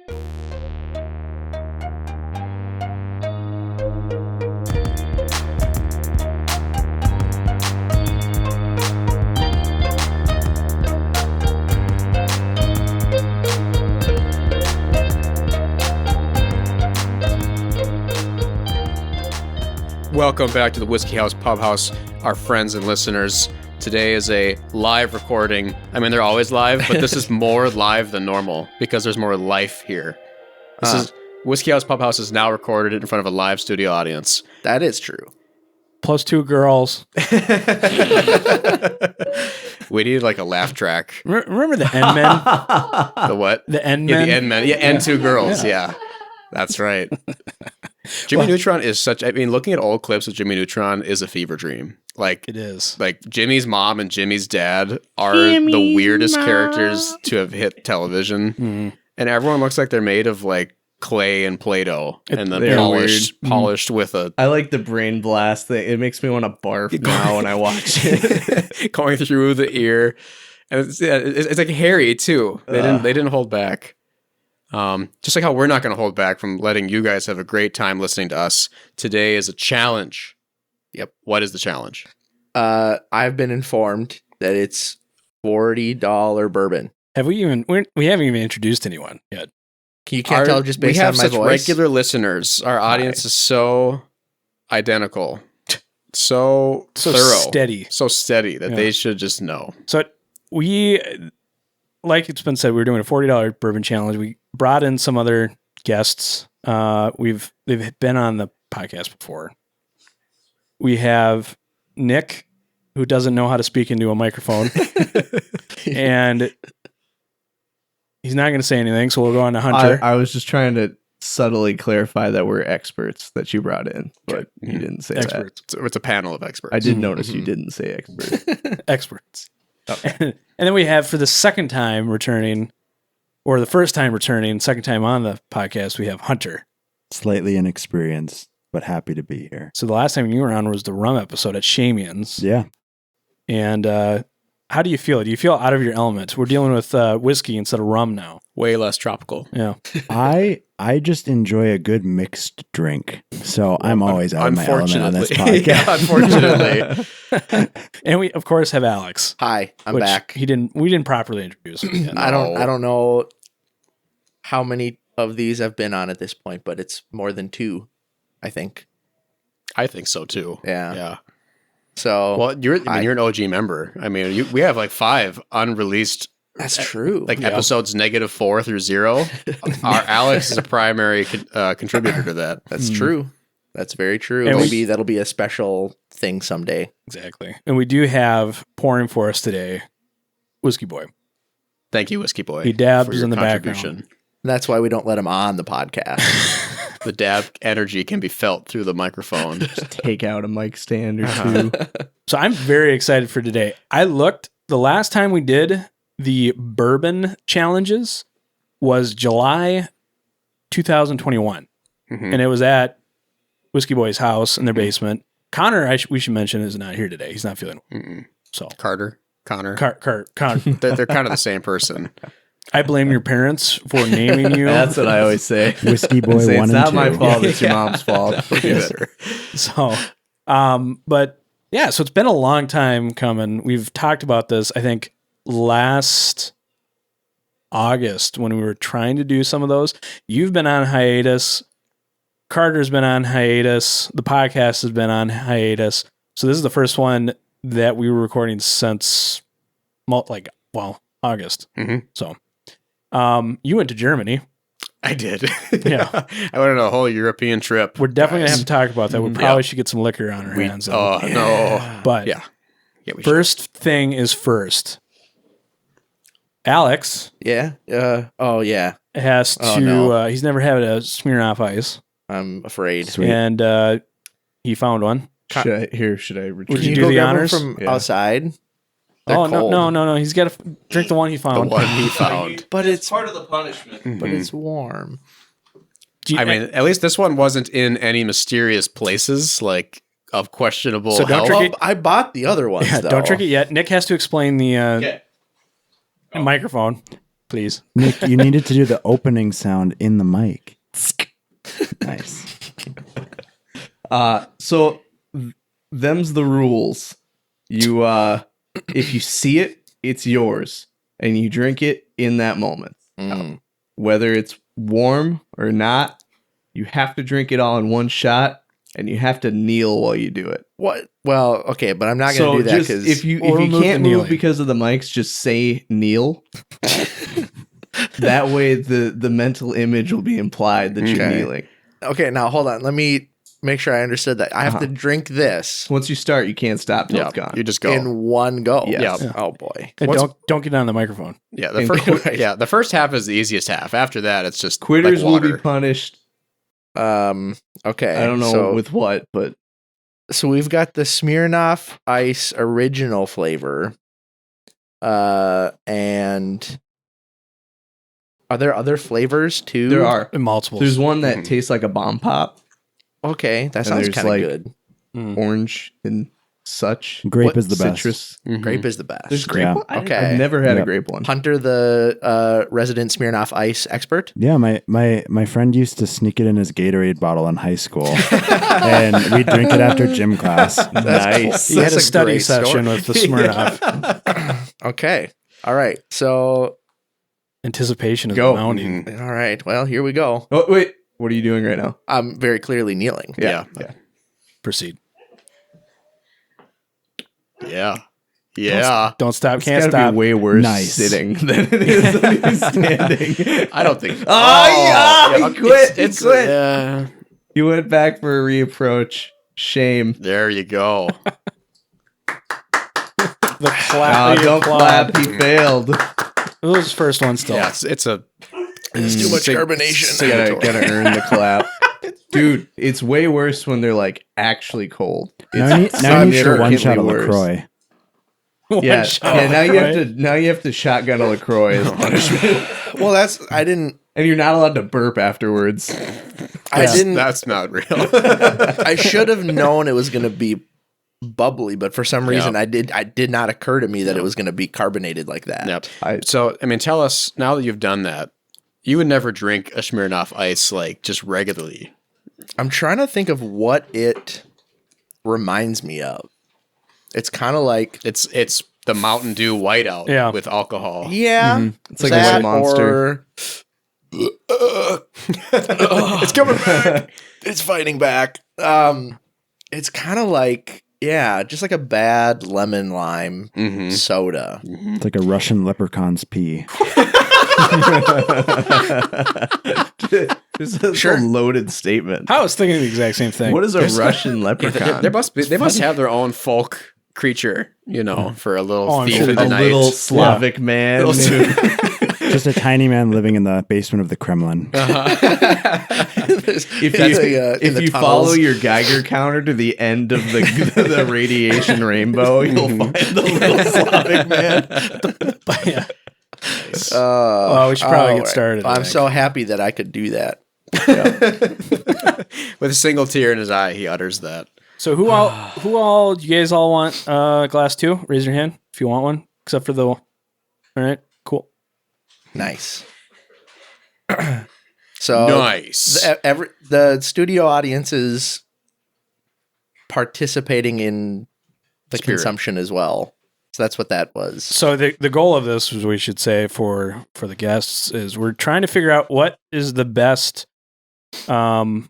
Welcome back to the Whiskey House Pub House, our friends and listeners. Today is a live recording. I mean, they're always live, but this is more live than normal because there's more life here. This is Whiskey House Pub House is now recorded in front of a live studio audience. That is true. Plus 2 girls. We need like a laugh track. Remember the N Men? The what? The N Yeah, Men? the N Men. Yeah, and 2 girls. Yeah. That's right. Jimmy Neutron is such, I mean, looking at old clips of Jimmy Neutron is a fever dream. Like, It is. Like, Jimmy's mom and Jimmy's dad are the weirdest characters to have hit television. Mm. And everyone looks like they're made of, like, clay and Play-Doh. And then They're polished with a... I like the brain blast thing. It makes me want to barf now when I watch it. going through the ear. And it's like hairy, too. They didn't hold back. Just like how we're not going to hold back from letting you guys have a great time listening to us. Today is a challenge. Yep. What is the challenge? I've been informed that it's $40 bourbon. Have we even... We haven't even introduced anyone yet. You can't tell just based on my voice? We have such regular listeners. Our audience is so identical. So thorough. Steady. So steady that they should just know. So we... Like it's been said, we're doing a $40 bourbon challenge. We brought in some other guests. They've been on the podcast before. We have Nick, who doesn't know how to speak into a microphone, and he's not going to say anything. So we'll go on to Hunter. I was just trying to subtly clarify that we're experts that you brought in, but you didn't say Experts. that. It's a panel of experts. I did notice you didn't say expert. Experts. Okay. And then we have for the second time returning, or the first time returning, second time on the podcast, we have Hunter. Slightly inexperienced, but happy to be here. So the last time you were on was the rum episode at Shamian's. Yeah. And how do you feel? Do you feel out of your element? We're dealing with whiskey instead of rum now. Way less tropical. Yeah. I just enjoy a good mixed drink. So I'm always out of my element on this podcast. Yeah, unfortunately. And we of course have Alex. Hi, I'm which back. We didn't properly introduce him yet. I don't know how many of these I've been on at this point, but it's more than 2, I think. I think so too. Yeah. So well, you're an OG member. I mean, we have like 5 unreleased. That's true. Like episodes -4 through 0. Our Alex is a primary contributor to that. That's true. That's very true. And Maybe that'll be a special thing someday. Exactly. And we do have pouring for us today, Whiskey Boy. Thank you, Whiskey Boy. He dabs for your in the contribution. background. That's why we don't let him on the podcast. The dab energy can be felt through the microphone. Just take out a mic stand or 2. So I'm very excited for today. I looked, the last time we did the bourbon challenges was July 2021. Mm-hmm. And it was at Whiskey Boy's house in their basement. Connor, we should mention, is not here today. He's not feeling well. So Connor. Connor. They're kind of the same person. I blame your parents for naming you. That's what I always say. Whiskey Boy 1 It's and 2. not my fault. It's your mom's fault. So, but yeah, so it's been a long time coming. We've talked about this, I think, last August when we were trying to do some of those. You've been on hiatus. Carter's been on hiatus. The podcast has been on hiatus. So this is the first one that we were recording since August. Mm-hmm. So, you went to Germany. I did. Yeah. I went on a whole European trip. We're definitely going to have to talk about that. We probably should get some liquor on our hands. Oh, no. But yeah, we first thing is first. Alex. Yeah. Has to, no. He's never had a Smirnoff Ice. I'm afraid. Sweet. And he found one. Should I retrieve? Would you do the honors? From outside? Oh, They're cold. no. He's got to drink the one he The found. one he found. But it's part of the punishment. but it's warm. I mean, at least this one wasn't in any mysterious places, like of questionable So don't health. drink Well, I bought the other ones. Yeah, though. don't drink it yet. Nick has to explain the microphone. please. Nick, you needed to do the opening sound in the mic. Nice. So them's the rules. You if you see it, it's yours, and you drink it in that moment. Whether it's warm or not, you have to drink it all in one shot, and you have to kneel while you do it. What? Well, okay, but I'm not going to do that just because if you remove the can't move kneeling. because of the mics, just say kneel. That way, the mental image will be implied that you're Okay. kneeling. Okay, now hold on. Let me make sure I understood that. I have to drink this Once you start, you can't stop till Yeah, it's gone. you just go. in one go. Yes. Yeah. Oh boy. And What's- don't get on the microphone. Yeah, Right. the first half is the easiest half. After that, it's just Quitters like will be water. punished. Okay. I don't know So, with what, but so we've got the Smirnoff Ice original flavor. And are there other flavors too? there are. And multiples. There's one that Mhm. tastes like a bomb pop, Okay, that And sounds there's, kind of like, good. orange and such. Grape What is the best. Citrus. Mhm. Grape is the best. There's grape Yeah. one? Okay. I've never had a Yep. grape one. Hunter, the resident Smirnoff Ice expert. Yeah, my friend used to sneak it in his Gatorade bottle in high school, and we'd drink it after gym class. Nice. He had That's a a study great session story. with the Smirnoff. Okay. All right. So, Anticipation is Go. mounting. Mhm. all right. Well, here we go. Oh, wait. What are you doing right now? I'm very clearly kneeling. Yeah. Yeah. Proceed. Yeah. Yeah. Don't stop, It's can't gotta stop. be way worse Nice. sitting than it is when you're standing. I don't think. He quit. He quit. Yeah. He went back for a reapproach. Shame. There you go. The clap. Don't clap. He failed. It was his first one still. Yeah, it's a. It's too much carbonation. Gotta earn the clap. Dude, it's way worse when they're like actually cold. Now you need your one shot of significantly LaCroix. One Yeah, shot, yeah. right? Now you have to shotgun a LaCroix as punishment, Well, I didn't. and you're not allowed to burp afterwards. I didn't. That's not real. I should have known it was going to be bubbly, but for some reason, Yeah. I did not occur to me that it was going to be carbonated like that. Yep. So, I mean, tell us now that you've done that, you would never drink a Smirnoff Ice like just regularly. I'm trying to think of what it reminds me of. It's kind of like It's the Mountain Dew Whiteout Yeah. with alcohol. It's like a that White Monster. it's coming back. It's fighting back. It's kind of like just like a bad lemon lime Mm-hmm. soda. It's like a Russian leprechaun's pee. This is a loaded statement. I was thinking the exact same thing. What is a Russian leprechaun? They must have their own folk creature, for a little Oh, I'm thief sure in they the a night. little Slavic man. Just a tiny man living in the basement of the Kremlin. If you follow your Geiger counter to the end of the radiation rainbow, you'll find the little Slavic man. Yeah. Well, we should probably get started. I I'm think. so happy that I could do that. With a single tear in his eye, he utters that. So who all? Do you guys all want glass two? Raise your hand if you want one. Except for the. All right, cool. Nice. So Nice. the studio audience is participating in the Spirit. consumption as well. So that's what that was. So the goal of this, as we should say for the guests, is we're trying to figure out what is the best $40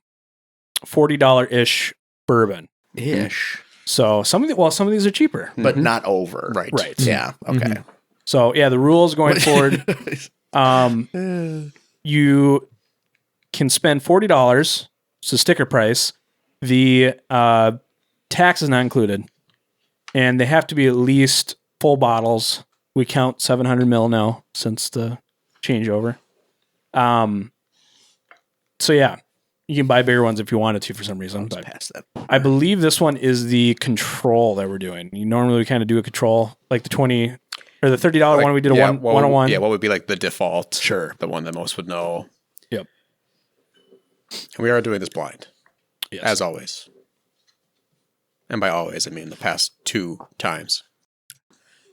ish bourbon. Ish, So some of these are cheaper. but not over. Right. Right. Yeah. Okay. So yeah, the rules going forward, you can spend $40. It's a sticker price. The tax is not included, and they have to be at least full bottles. We count 700 ml now since the changeover. So yeah, you can buy bigger ones if you wanted to for some reason. But Past that. I believe this one is the control that we're doing. You normally kind of do a control like the $20 or the $30 one. We did a one-on-one. Yeah, what would be like the default? Sure. The one that most would know. Yep. And we are doing this blind, Yes. as always. And by always, I mean the past 2 times.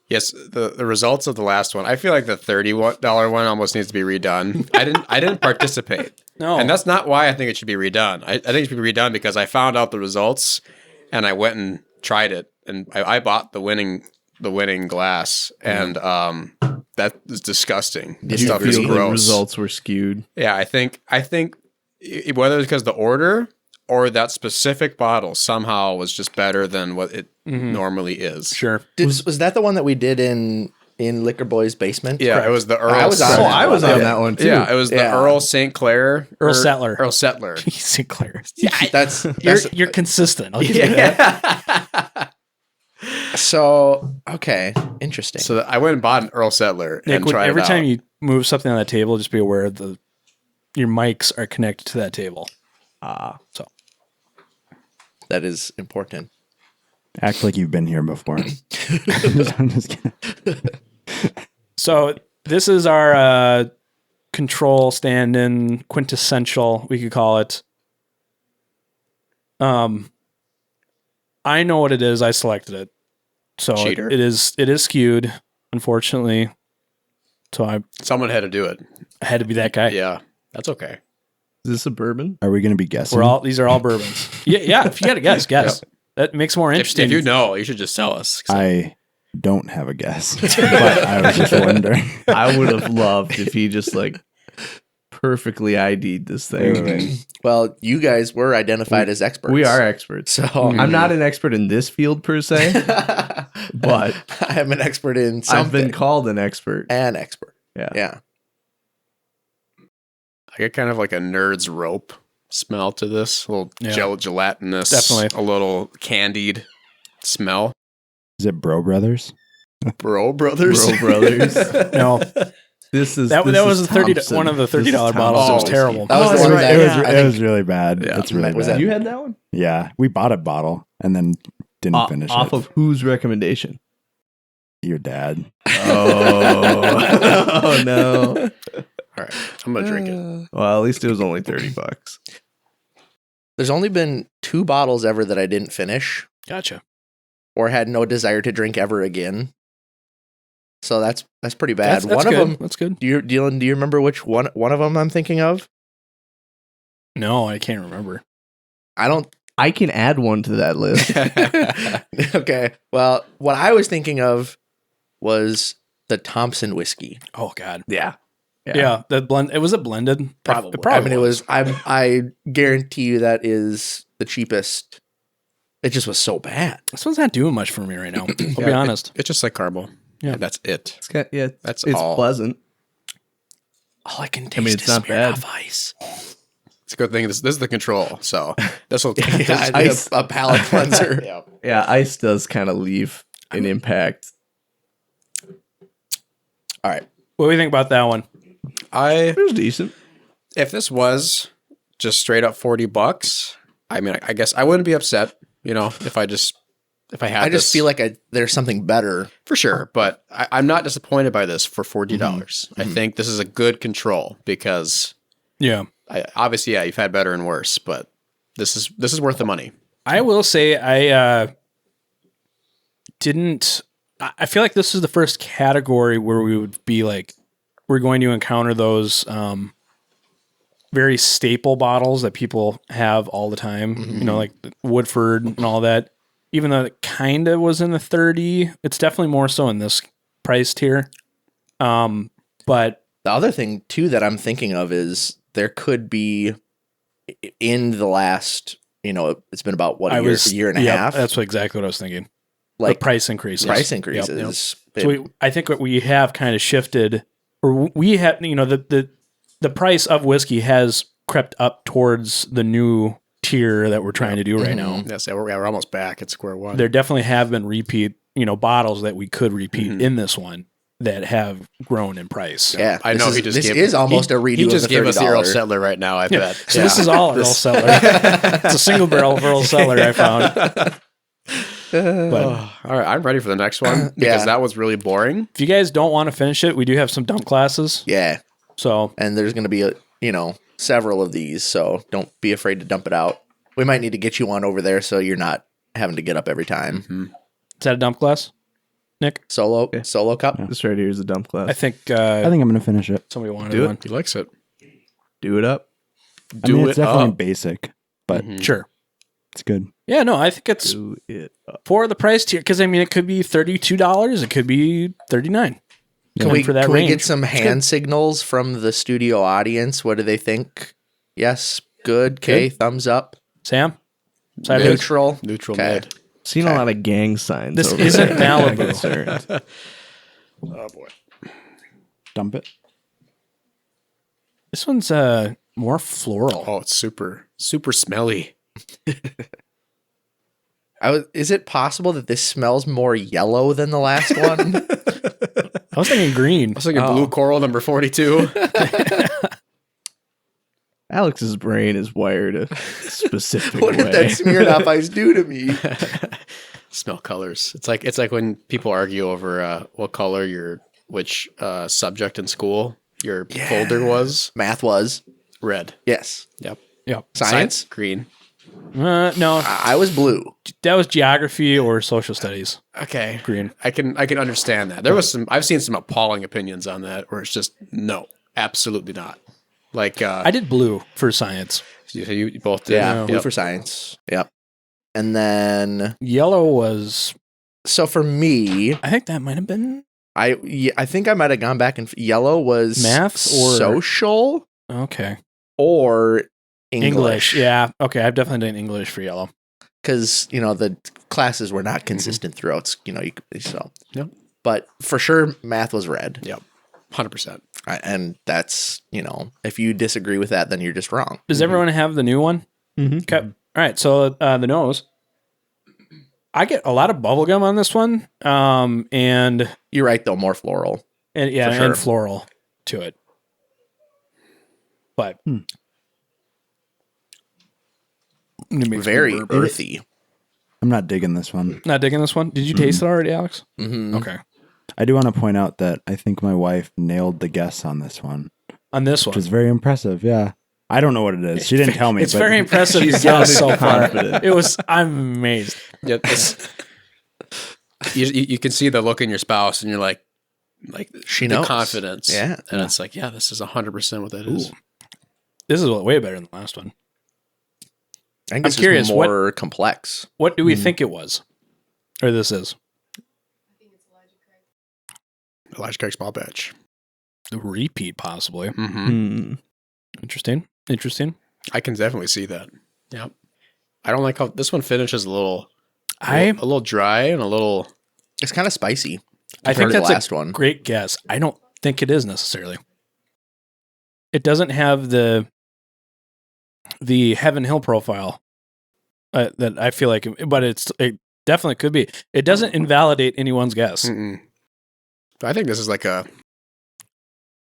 Yes, the results of the last one. I feel like the $30 one almost needs to be redone. I didn't participate. No. And that's not why I think it should be redone. I think it should be redone because I found out the results and I went and tried it and I bought the winning glass and that is disgusting. Did This you stuff feel is the gross. results were skewed? Yeah, I think whether it's because the order or that specific bottle somehow was just better than what it normally is. Sure. Was that the one that we did in Liquor Boy's basement? Yeah, it was the Earl. I was on that I was one. on that one too. Yeah, it was the Yeah. Earl St. Clair. Earl Settler. Earl Settler. Sinclair. That's You're consistent. I'll give you that. so okay. Interesting. So I went and bought an Earl Settler Nick, and tried every it out. time you move something on that table, just be aware your mics are connected to that table. So that is important. Act like you've been here before. I'm just kidding. So this is our control stand-in quintessential, we could call it. I know what it is. I selected it. So Cheater. it is skewed, unfortunately. So Someone had to do it. I had to be that guy. Yeah, that's okay. Is this a bourbon? Are we going to be guessing? These are all bourbons. Yeah. If you got to guess. That makes it more interesting. If you know, you should just tell us. I don't have a guess, but I was just wondering. I would have loved if he just like perfectly ID'd this thing. Well, you guys were identified as experts. We are experts. So I'm not an expert in this field per se, but I'm an expert in something. I've been called an expert. An expert. Yeah. Yeah. I get kind of like a nerd's rope smell to this. A little Yeah. gelatinous. Definitely. A little candied smell. Is it Bro Brothers? Bro Brothers. Bro Brothers. No, This is that this was is a 30 Thompson. one of the This is $30 Thompson bottles. It was Oh, terrible. That was the that's one right. that Yeah. I It think was really bad. Yeah. It's really Was bad. that- You had that one? Yeah, we bought a bottle and then didn't finish Off it. of whose recommendation? Your dad. Oh, oh no. All right, I'm gonna drink it. Well, at least it was only $30. There's only been 2 bottles ever that I didn't finish Gotcha. or had no desire to drink ever again. So that's pretty bad. That's One good. of them. That's good. Dylan, do you remember which one of them I'm thinking of? No, I can't remember. I don't. I can add one to that list. Okay. Well, what I was thinking of was the Thompson whiskey. Oh God. Yeah. Yeah. The blend. It was a blended. Probably. It probably I mean, it was. I guarantee you that is the cheapest. It just was so bad. This one's not doing much for me right now. I'll be Yeah, honest. It's just like Carbo. Yeah. That's it. It's got, yeah, That's it's all. pleasant. All I can taste I mean, it's is not bad. Smirnoff Ice. It's a good thing. This is the control. So this will. Yeah, Ice. a palate cleanser. Yeah. Yeah, ice does kind of leave an impact. All right. What do you think about that one? It was decent. If this was just straight up $40, I mean, I guess I wouldn't be upset. You know, if I had. I just this. feel like there's something better. For sure, but I'm not disappointed by this for $40. Mm-hmm. I think this is a good control because Yeah. obviously, yeah, you've had better and worse, but this is worth the money. I will say I didn't. I feel like this is the first category where we would be like, we're going to encounter those very staple bottles that people have all the time. You know, like Woodford and all that. Even though it kind of was in the 30, it's definitely more so in this price tier. But The other thing too that I'm thinking of is there could be in the last, it's been about a year and a half. That's exactly what I was thinking. Like The price increases. price Yep, increases. yep. So I think what we have kind of shifted, or we have, the price of whiskey has crept up towards the new tier that we're trying to do right now. Yes, we're almost back at square one. There definitely have been repeat, bottles that we could repeat in this one that have grown in price. Yeah, I know this he just this gave, is almost a redo. He just of the gave us the Earl $30. Settler right now. I bet. So this is all Earl Settler. It's a single barrel of Earl Settler I found. But All right, I'm ready for the next one because Yeah. that was really boring. if you guys don't want to finish it, we do have some dump classes. Yeah, So and there's going to be several of these, so don't be afraid to dump it out. We might need to get you one over there so you're not having to get up every time. is that a dump class? Nick? Solo cup. This right here is a dump glass. I think I think I'm gonna finish it. somebody wanted Do it. one. He likes it. Do it up. I mean, Do it's it definitely up. basic, but Mhm. Sure. it's good. Yeah, no, I think it's Do it up. for the price tier because I mean it could be $32, it could be $39. Can we for that can we range. get some hand signals from the studio audience? What do they think? Yes, good. Okay, thumbs up. Sam, side Mid. boots? Neutral. Neutral Okay. mid. Seen a lot of gang signs. This over isn't there. I'm Malibu. concerned. Oh boy. Dump it. This one's more floral. Oh, it's super smelly. Is it possible that this smells more yellow than the last one? I was thinking green. I was thinking blue coral number 42. Alex's brain is wired a specific What way. did that Smirnoff Ice do to me? Smell colors. It's like when people argue over what color which subject in school your folder was. Math was. Red. Yes. Yep. Yep. Science? Green. No, I was blue. that was geography or social studies. Okay. Green. I can understand that. There was I've seen some appalling opinions on that where it's just no, absolutely not. Like I did blue for science. you both did. Yeah, blue Yep. for science. Yep. And then, Yellow was. so for me, I think that might have been I think I might have gone back and yellow was Math or- social okay. or English. Yeah. Okay. I've definitely done English for yellow. Because, the classes were not consistent throughout, so. Yep. But for sure, math was red. Yep. 100%. And that's, if you disagree with that, then you're just wrong. Does everyone have the new one? Mhm. Okay. All right. So the nose. I get a lot of bubblegum on this one. And You're right, though, more floral. yeah, For sure. and floral to it. But Let me make some Very bourbon. earthy. I'm not digging this one. Not digging this one. Did you taste it already, Alex? Mm-hmm. Okay. I do want to point out that I think my wife nailed the guess on this one, On this one. which is very impressive. Yeah. I don't know what it is. She didn't tell me. It's but very impressive. She's Yes, so far. confident. I'm amazed. Yeah, you can see the look in your spouse, and you're like She the knows. confidence. Yeah. And it's like, yeah, this is 100% what that is. This is way better than the last one. I think I'm this curious, is more complex. What do we think it was? Or this is? Elijah Craig's small batch. The repeat, possibly. Mm-hmm. Hmm. Interesting. I can definitely see that. Yep. I don't like how this one finishes a little dry and a little. It's kind of spicy. I compared think to that's the a last one. great guess. I don't think it is necessarily. It doesn't have the Heaven Hill profile that I feel like, but it definitely could be. It doesn't invalidate anyone's guess. Mm-mm. I think this is like a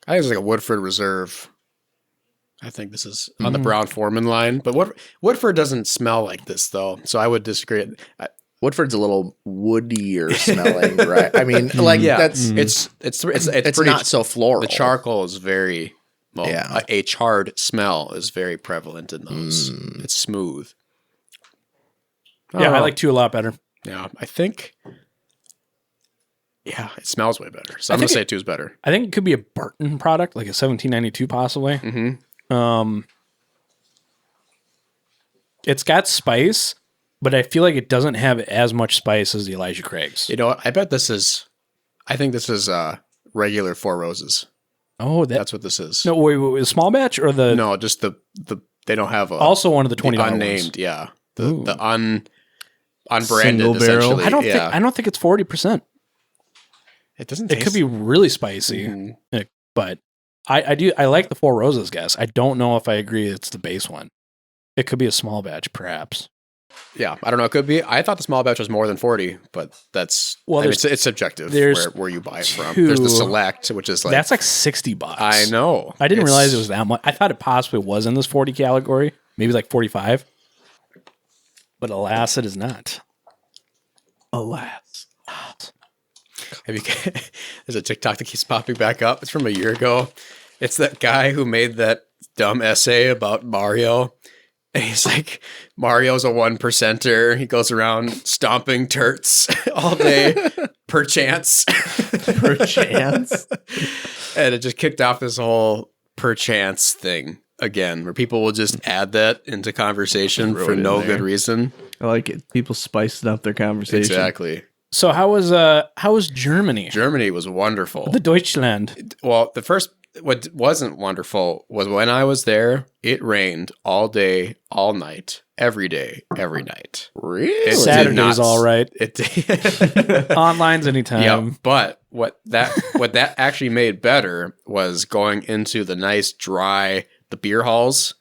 Woodford Reserve. I think this is on the Brown Foreman line, but Woodford doesn't smell like this though, so I would disagree. Woodford's a little woodier smelling, right? I mean, like that's It's it's pretty, not so floral. the charcoal is very Yeah. a charred smell is very prevalent in those. It's smooth. Yeah, I Oh. like two a lot better. Yeah, I think. Yeah, it smells way better. So I I'm gonna think say two is better. I think it could be a Barton product, like a 1792 possibly. Mm-hmm. It's got spice, but I feel like it doesn't have as much spice as the Elijah Craig's. You know what? I bet this is. I think this is regular Four Roses. Oh, That's what this is. no, wait, small batch or the No, just the they don't have a also one of the the $20 unnamed. ones. Yeah, Ooh. the unbranded. Single barrel. essentially. I don't think it's 40%. It doesn't. It could taste- be really spicy, Mhm. but I like the Four Roses guess. I don't know if I agree it's the base one. It could be a small batch, perhaps. Yeah, I don't know. It could be. I thought the small batch was more than 40, but that's Well, I mean, there's- it's subjective. there's Where you buy it from. There's the two- select, which is like That's like $60. I know. I didn't It's- realize it was that much. I thought it possibly was in this 40 category, maybe like 45. But alas, it is not. Alas. Have you, there's a TikTok that keeps popping back up. It's from a year ago. It's that guy who made that dumb essay about Mario. And he's like, Mario's a 1%er. He goes around stomping turts all day. perchance. Perchance. And it just kicked off this whole perchance thing again, where people will just add that into conversation Throw for it in no there. good reason. I like it. People spicing up their conversation. Exactly. So how was Germany? Germany was wonderful. The Deutschland. Well, what wasn't wonderful was when I was there, it rained all day, all night, every day, every night. Really? It did Saturday's not- all right. It Online's anytime. yeah, but what that actually made better was going into the nice dry the beer halls.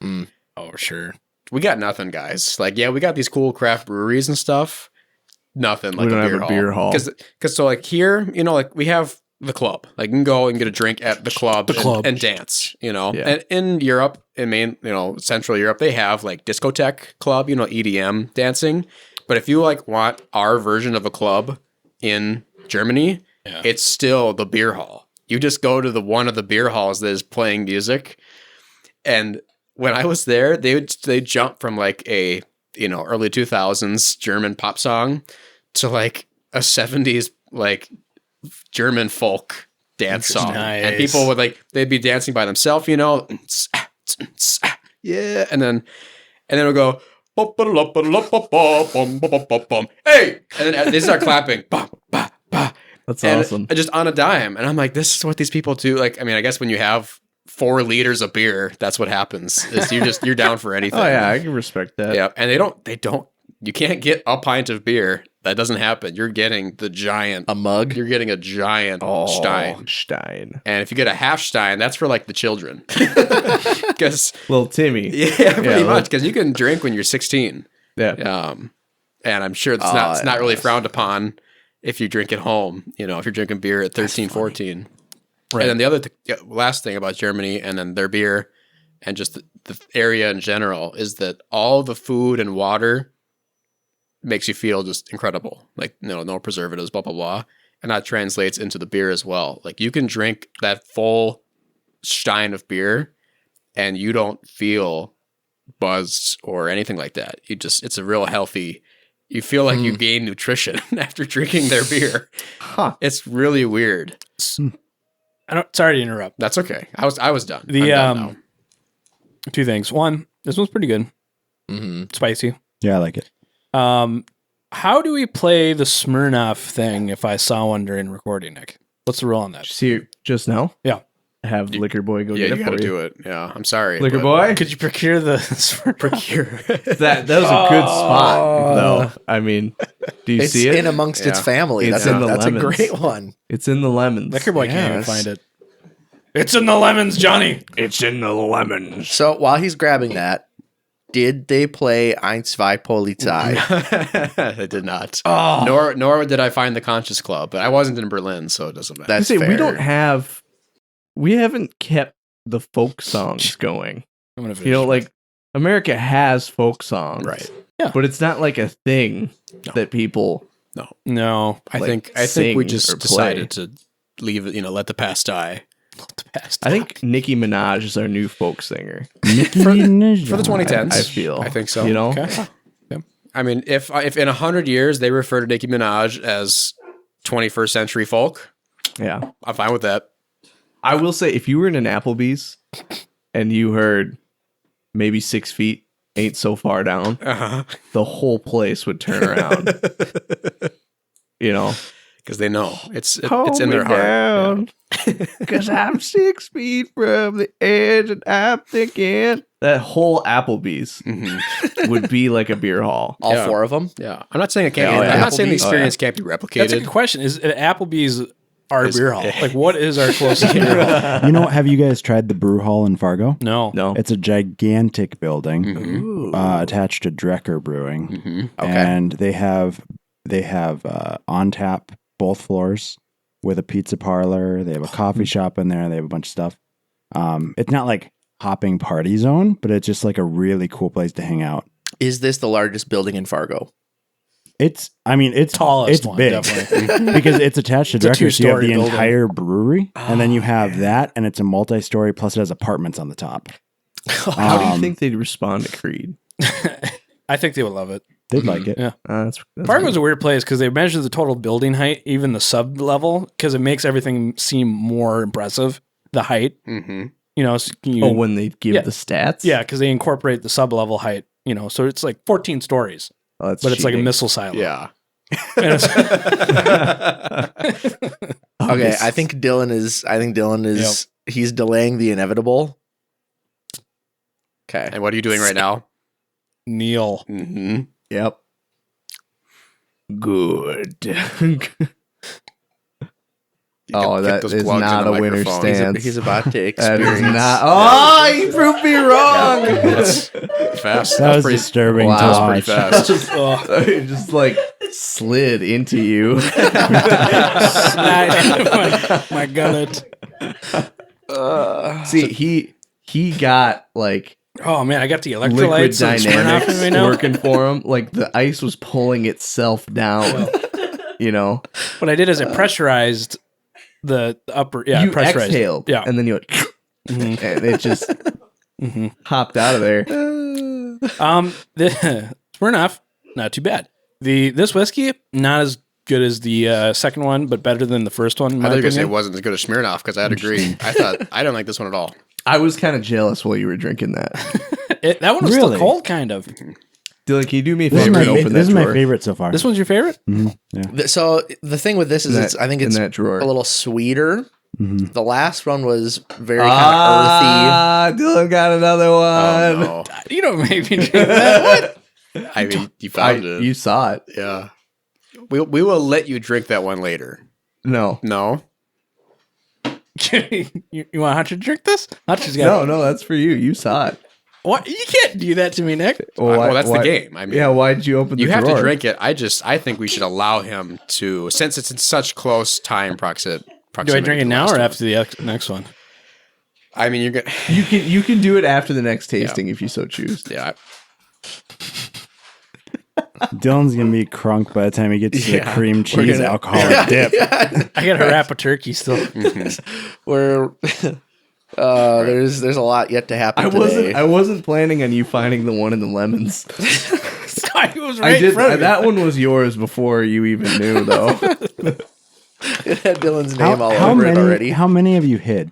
Oh, sure. We got nothing, guys. Like, yeah, we got these cool craft breweries and stuff. Nothing like We don't a have a beer hall. Because so like here, like we have the club. Like you can go and get a drink at the club, and dance. Yeah. And in Europe, in Central Europe, they have like discotheque club. EDM dancing. But if you like want our version of a club in Germany, it's still the beer hall. You just go to one of the beer halls that is playing music. And when I was there, they jump from like a early 2000s German pop song to like a 70s like German folk dance song. Nice. And people would they'd be dancing by themselves, yeah, and then it would go hey, and then they start clapping. That's And awesome. just on a dime. And I'm like, this is what these people do. Like, I mean, I guess when you have 4 liters of beer, that's what happens. Is you're down for anything. Oh yeah, I can respect that. Yeah. And they don't, you can't get a pint of beer. That doesn't happen. You're getting the giant, A mug? you're getting a giant Stein. Stein. And if you get a half Stein, that's for like the children. Because, Little Timmy. yeah, pretty much. Because you can drink when you're 16. Yeah. And I'm sure it's not really frowned upon if you drink at home, if you're drinking beer at 13, 14. Right. And then the other last thing about Germany and then their beer and just the area in general is that all the food and water makes you feel just incredible. Like, no preservatives, blah, blah, blah. And that translates into the beer as well. Like you can drink that full stein of beer and you don't feel buzzed or anything like that. It's a real healthy, you feel like you gain nutrition after drinking their beer. Huh. It's really weird. Sorry to interrupt. That's okay. I was done. The I'm done now. 2 things. One, this one's pretty good. Spicy. Yeah, I like it. How do we play the Smirnoff thing if I saw one during recording, Nick? What's the rule on that? See it just now? Yeah. Have Liquor Boy go Yeah, get you it got to for you. do it. Yeah, I'm sorry. Liquor but- Boy? Could you procure the Smirnoff? That was a good spot, though. I mean, do you It's see it? in amongst its Yeah. family. It's That's, in a, the that's a lemons. great one. It's in the lemons. Liquor Boy can't even Yes. find it. It's in the lemons, Johnny. It's in the lemons. So while he's grabbing that, did they play Ein, Zwei, Polizei? I did not. Oh. Nor did I find the Conscious Club, but I wasn't in Berlin, so it doesn't matter. That's we fair. we haven't kept the folk songs going. I'm gonna finish. Like America has folk songs, Right. Yeah. But it's not like a thing that people. No. I like, think we sing just or play. decided to leave it, let the past die. I think Nicki Minaj is our new folk singer. For the 2010s. I feel. I think so. Okay. I mean, if in 100 years they refer to Nicki Minaj as 21st century folk, Yeah. I'm fine with that. I will say, if you were in an Applebee's and you heard maybe 6 feet ain't so far down, Uh-huh. the whole place would turn around. Because they know it's in their heart. down, because I'm 6 feet from the edge and I'm thinking. That whole Applebee's Mhm. would be like a beer hall. All Yeah. 4 of them? Yeah, I'm not saying it can't. Yeah, I'm yeah. not saying the Applebee's? experience can't be That's a replicated. good question. Is Applebee's our Is- beer hall? Like, what is our closest beer hall? You know, have you guys tried the brew hall in Fargo? No. No. It's a gigantic building Mhm. attached to Drecker Brewing, Mhm. Okay. and they have on tap both floors with a pizza parlor. They have a coffee shop in there. They have a bunch of stuff. It's not like hopping party zone, but it's just like a really cool place to hang out. Is this the largest building in Fargo? It's Tallest it's one, big definitely. because it's attached to It's a Drecker. So you have two-story the building. entire brewery, and then you have that, and it's a multi-story. Plus, it has apartments on the top. How do you Um, think they'd respond to Creed? I think they would love it. They'd like it. Yeah. That's Apartment's a weird place because they measure the total building height, even the sub level, because it makes everything seem more impressive. The height, Mm-hmm. you know. So when they give Yeah. the stats? yeah, because they incorporate the sub level height, you know. So it's like 14 stories, Oh, that's but it's like a cheating. missile silo. Yeah. And it's- Okay, I think Dylan is. He's delaying the inevitable. Okay. And what are you doing right now? Neil. Mm-hmm. Yep. Good. Oh, that is not a winner stance. He's about to That experience. is not. Oh, you proved me wrong. That's fast. That was pretty, disturbing Wow. to that was pretty watch. fast. It just like slid into you. my gullet. See, he got like Oh man, I got the liquid electrolytes and Smirnoff in dynamics me now. working for him. Like the ice was pulling itself down. You know, What I did is I pressurized the upper. Yeah, you pressurized. exhaled, Yeah. and then you went, Mhm. and it just Mhm. hopped out of there. The Smirnoff, not too bad. This whiskey, not as good as the second one, but better than the first one. In I my thought you were going to say it opinion. wasn't as good as Smirnoff because I'd agree. I don't like this one at all. I was kind of jealous while you were drinking that. That one was still Really? cold, kind of. Dylan, can you do me a This is favor my, and open this that is my drawer? favorite so far. This one's your favorite? Yeah. So the thing with this is, I think in it's that drawer. a little sweeter. Mhm. The last one was very kind of earthy. Dylan got another one. Oh, You don't make me drink that. no. I mean, you found it. You saw it. Yeah. We will let you drink that one later. No. No? you want Hunter to drink this? Hunter's got No, that's for you. You saw it. What? You can't do that to me, Nick. Well, that's the game. I mean, yeah, why'd you open the you drawer? have to drink it. I think we should allow him to, since it's in such close time proximity. Do I drink it to the now last or one. after the next one? I mean, you're gonna. You can do it after the next tasting if you so choose. Yeah. Dylan's gonna be crunk by the time he gets to the cream cheese alcoholic dip. I got a wrap of turkey still. Where there's a lot yet to happen today. I wasn't planning on you finding the one in the lemons. I was right I in did. front of me. That one was yours before you even knew, though. It had Dylan's name all over many, it already. How many have you hid?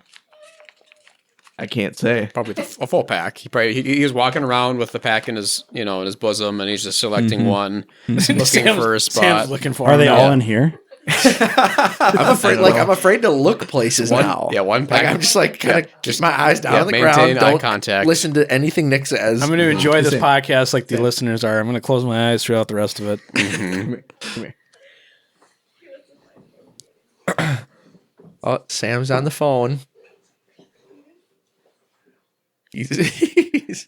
I can't say. Probably a full pack. He was walking around with the pack in his in his bosom, and he's just selecting one, looking for a spot. Sam's looking for Are him they now. all in here? I'm afraid, I'm afraid to look places now. One pack. Like I'm just like kind of just my eyes down on the maintain ground. eye Don't contact. listen to anything Nick says. I'm going to enjoy this Same. podcast like the listeners are. I'm going to close my eyes throughout the rest of it. Come here. Oh, Sam's on the phone. He's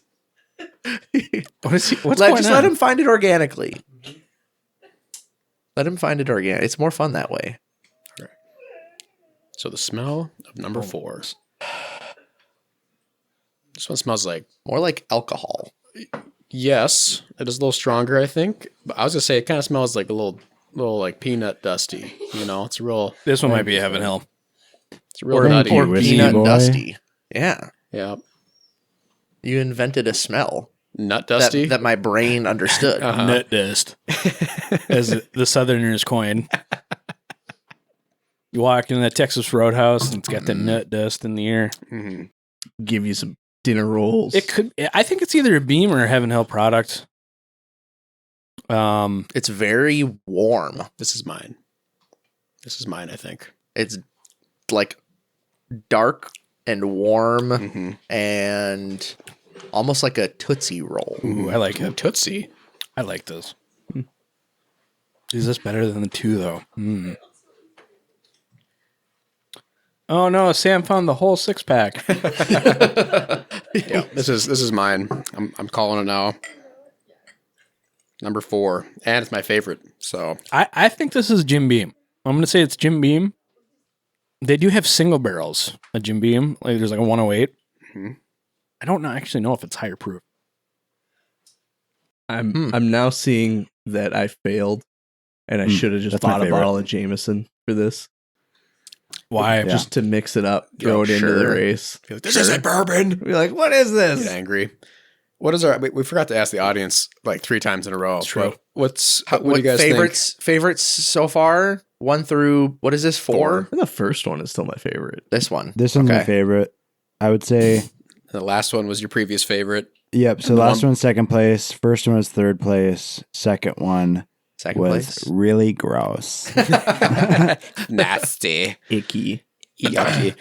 What is he? What's let, going just on? let him find it organically. Let him find it organic. It's more fun that way. So the smell of number 4. This one smells like, More like alcohol. yes, it is a little stronger, I think. But I was gonna say it kind of smells like a little like peanut dusty. It's a real, This one might be Heaven Hill. it's a real Or- nutty. or whiskey Peanut boy. dusty. Yeah. Yeah, You invented a smell nut dusty. that my brain understood. Uh-huh. Nut dust, as the Southerners coin. You walk in that Texas Roadhouse and it's got the nut dust in the air. Mhm. Give you some dinner rolls. It could. I think it's either a Beam or a Heaven Hill product. It's very warm. This is mine. I think. It's like dark and warm Mm-hmm. and almost like a Tootsie Roll. Ooh, I like it. Tootsie. I like this. Is this better than the 2 though? Mm. Oh no, Sam found the whole 6-pack. Yeah, this is mine. I'm calling it now. Number 4, and it's my favorite. So I think this is Jim Beam. I'm gonna say it's Jim Beam. They do have single barrels at Jim Beam. Like there's like a 108. Mhm. I don't actually know if it's higher proof. I'm now seeing that I failed, and I should have just That's my bought a favorite. bottle of Jameson for this, Why? Yeah. just to mix it up, throw it into the sure. race. I feel like, this isn't bourbon. Be like, what is this? Get angry. What is our? We forgot to ask the audience like 3 times in a row. True. What do you guys favorites so far? 1 through what is this? 4? The first one is still my favorite. This one. This one's my favorite. I would say. The last one was your previous favorite. Yep. So the last one's second place. First one was third place. Second one was really gross. Nasty, Icky. yucky.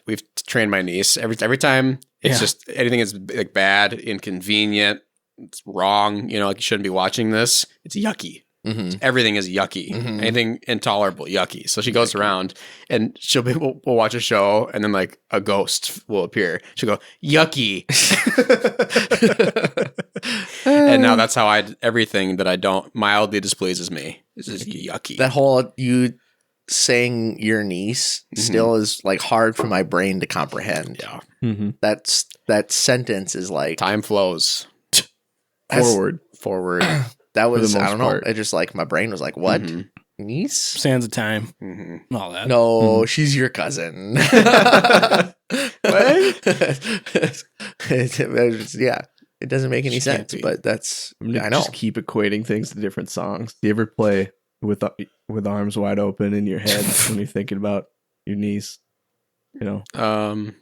We've trained my niece every time. It's just anything is like bad, inconvenient, it's wrong. You know, like you shouldn't be watching this. It's yucky. Mm-hmm. Everything is yucky. Mm-hmm. Anything intolerable, yucky. So she goes around and we'll watch a show, and then like a ghost will appear. She'll go yucky, and now that's how everything that I don't mildly displeases me is just yucky. That whole you saying your niece still is like hard for my brain to comprehend. Yeah, that sentence is like time flows Forward. That was most I don't know. part. It just like my brain was like, what? Niece? Sands of time. Mm-hmm. All that. No, she's your cousin. Yeah, it doesn't make any sense, but that's I know. Just keep equating things to different songs. Do you ever play with arms wide open in your head when you're thinking about your niece? You know,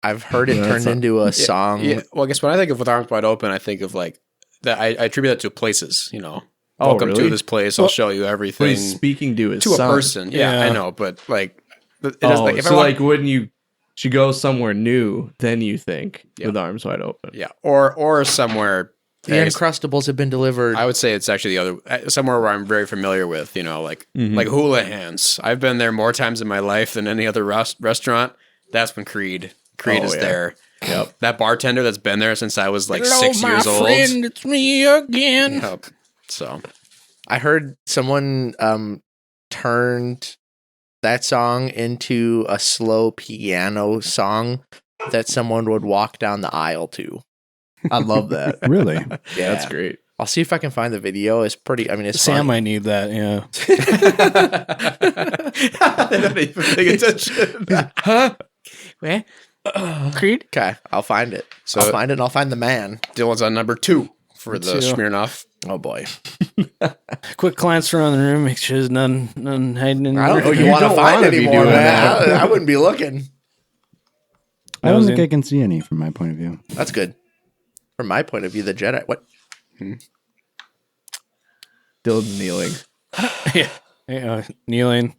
I've heard it turned into a song. Yeah. Well, I guess when I think of with arms wide open, I think of like that. I attribute that to places. You know, Oh, welcome really? to this place. I'll show you but everything. he's speaking to his To a son. person. Yeah, Yeah. I know, but like, it doesn't, like if so I like when she goes somewhere new, then you think with arms wide open. yeah, or somewhere. The Uncrustables have been delivered. I would say it's actually the other somewhere where I'm very familiar with. You know, like Hula Hands. I've been there more times in my life than any other restaurant. That's when Creed is there. Yep. That bartender that's been there since I was like 6 years old. Friend, it's me again. Yep. So I heard someone turned that song into a slow piano song that someone would walk down the aisle to. I love that. Really? Yeah, That's great. I'll see if I can find the video. It's pretty. I mean, it's Sam funny. might need that. Yeah. they're not even paying attention. Huh? Where? Creed? Okay, I'll find it. So- I'll find it and I'll find the man. Dylan's on number 2 for the Two. Smirnoff. Oh boy. Quick glance around the room, make sure there's none hiding in I don't there. know if you You want to don't find wanna be anymore, doing man. that. I wouldn't be looking. I don't Nosy. think I can see any from my point of view. That's good. From my point of view, the Jedi. What? Dylan's kneeling. Yeah, kneeling.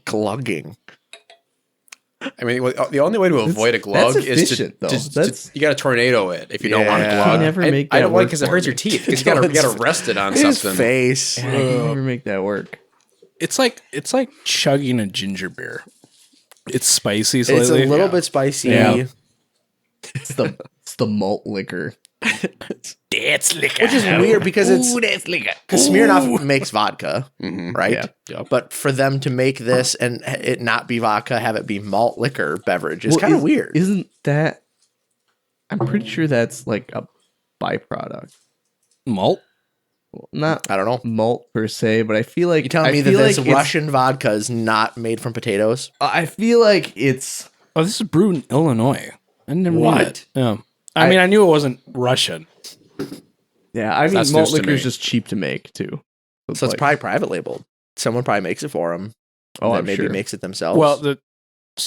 Glugging. I mean, the only way to avoid a glug that's is efficient, though. That's- you got to tornado it if you don't want to Yeah. glug. You never make I that don't like work because it for hurts me. your teeth. Because you got to rest it on His something. face. I can never make that work. It's like chugging a ginger beer. It's spicy slightly. It's a little bit spicy. Yeah. It's the malt liquor. That's liquor. Which is weird because that's liquor. because Smirnoff makes vodka, Mhm. right? Yeah. But for them to make this and it not be vodka, have it be malt liquor beverage is kind of weird. Isn't that? I'm pretty sure that's like a byproduct. Malt? Well, not I don't know. malt per se, but I feel like You telling me that this Russian vodka is not made from potatoes? I feel like it's Oh, this is brewed in Illinois. I never knew What? that. Yeah. I mean, I knew it wasn't Russian. yeah. I mean, That's malt news to liquor is me. just cheap to make too. So it's probably private labeled. Someone probably makes it for them. Oh, I'm maybe sure. makes it themselves. Well, the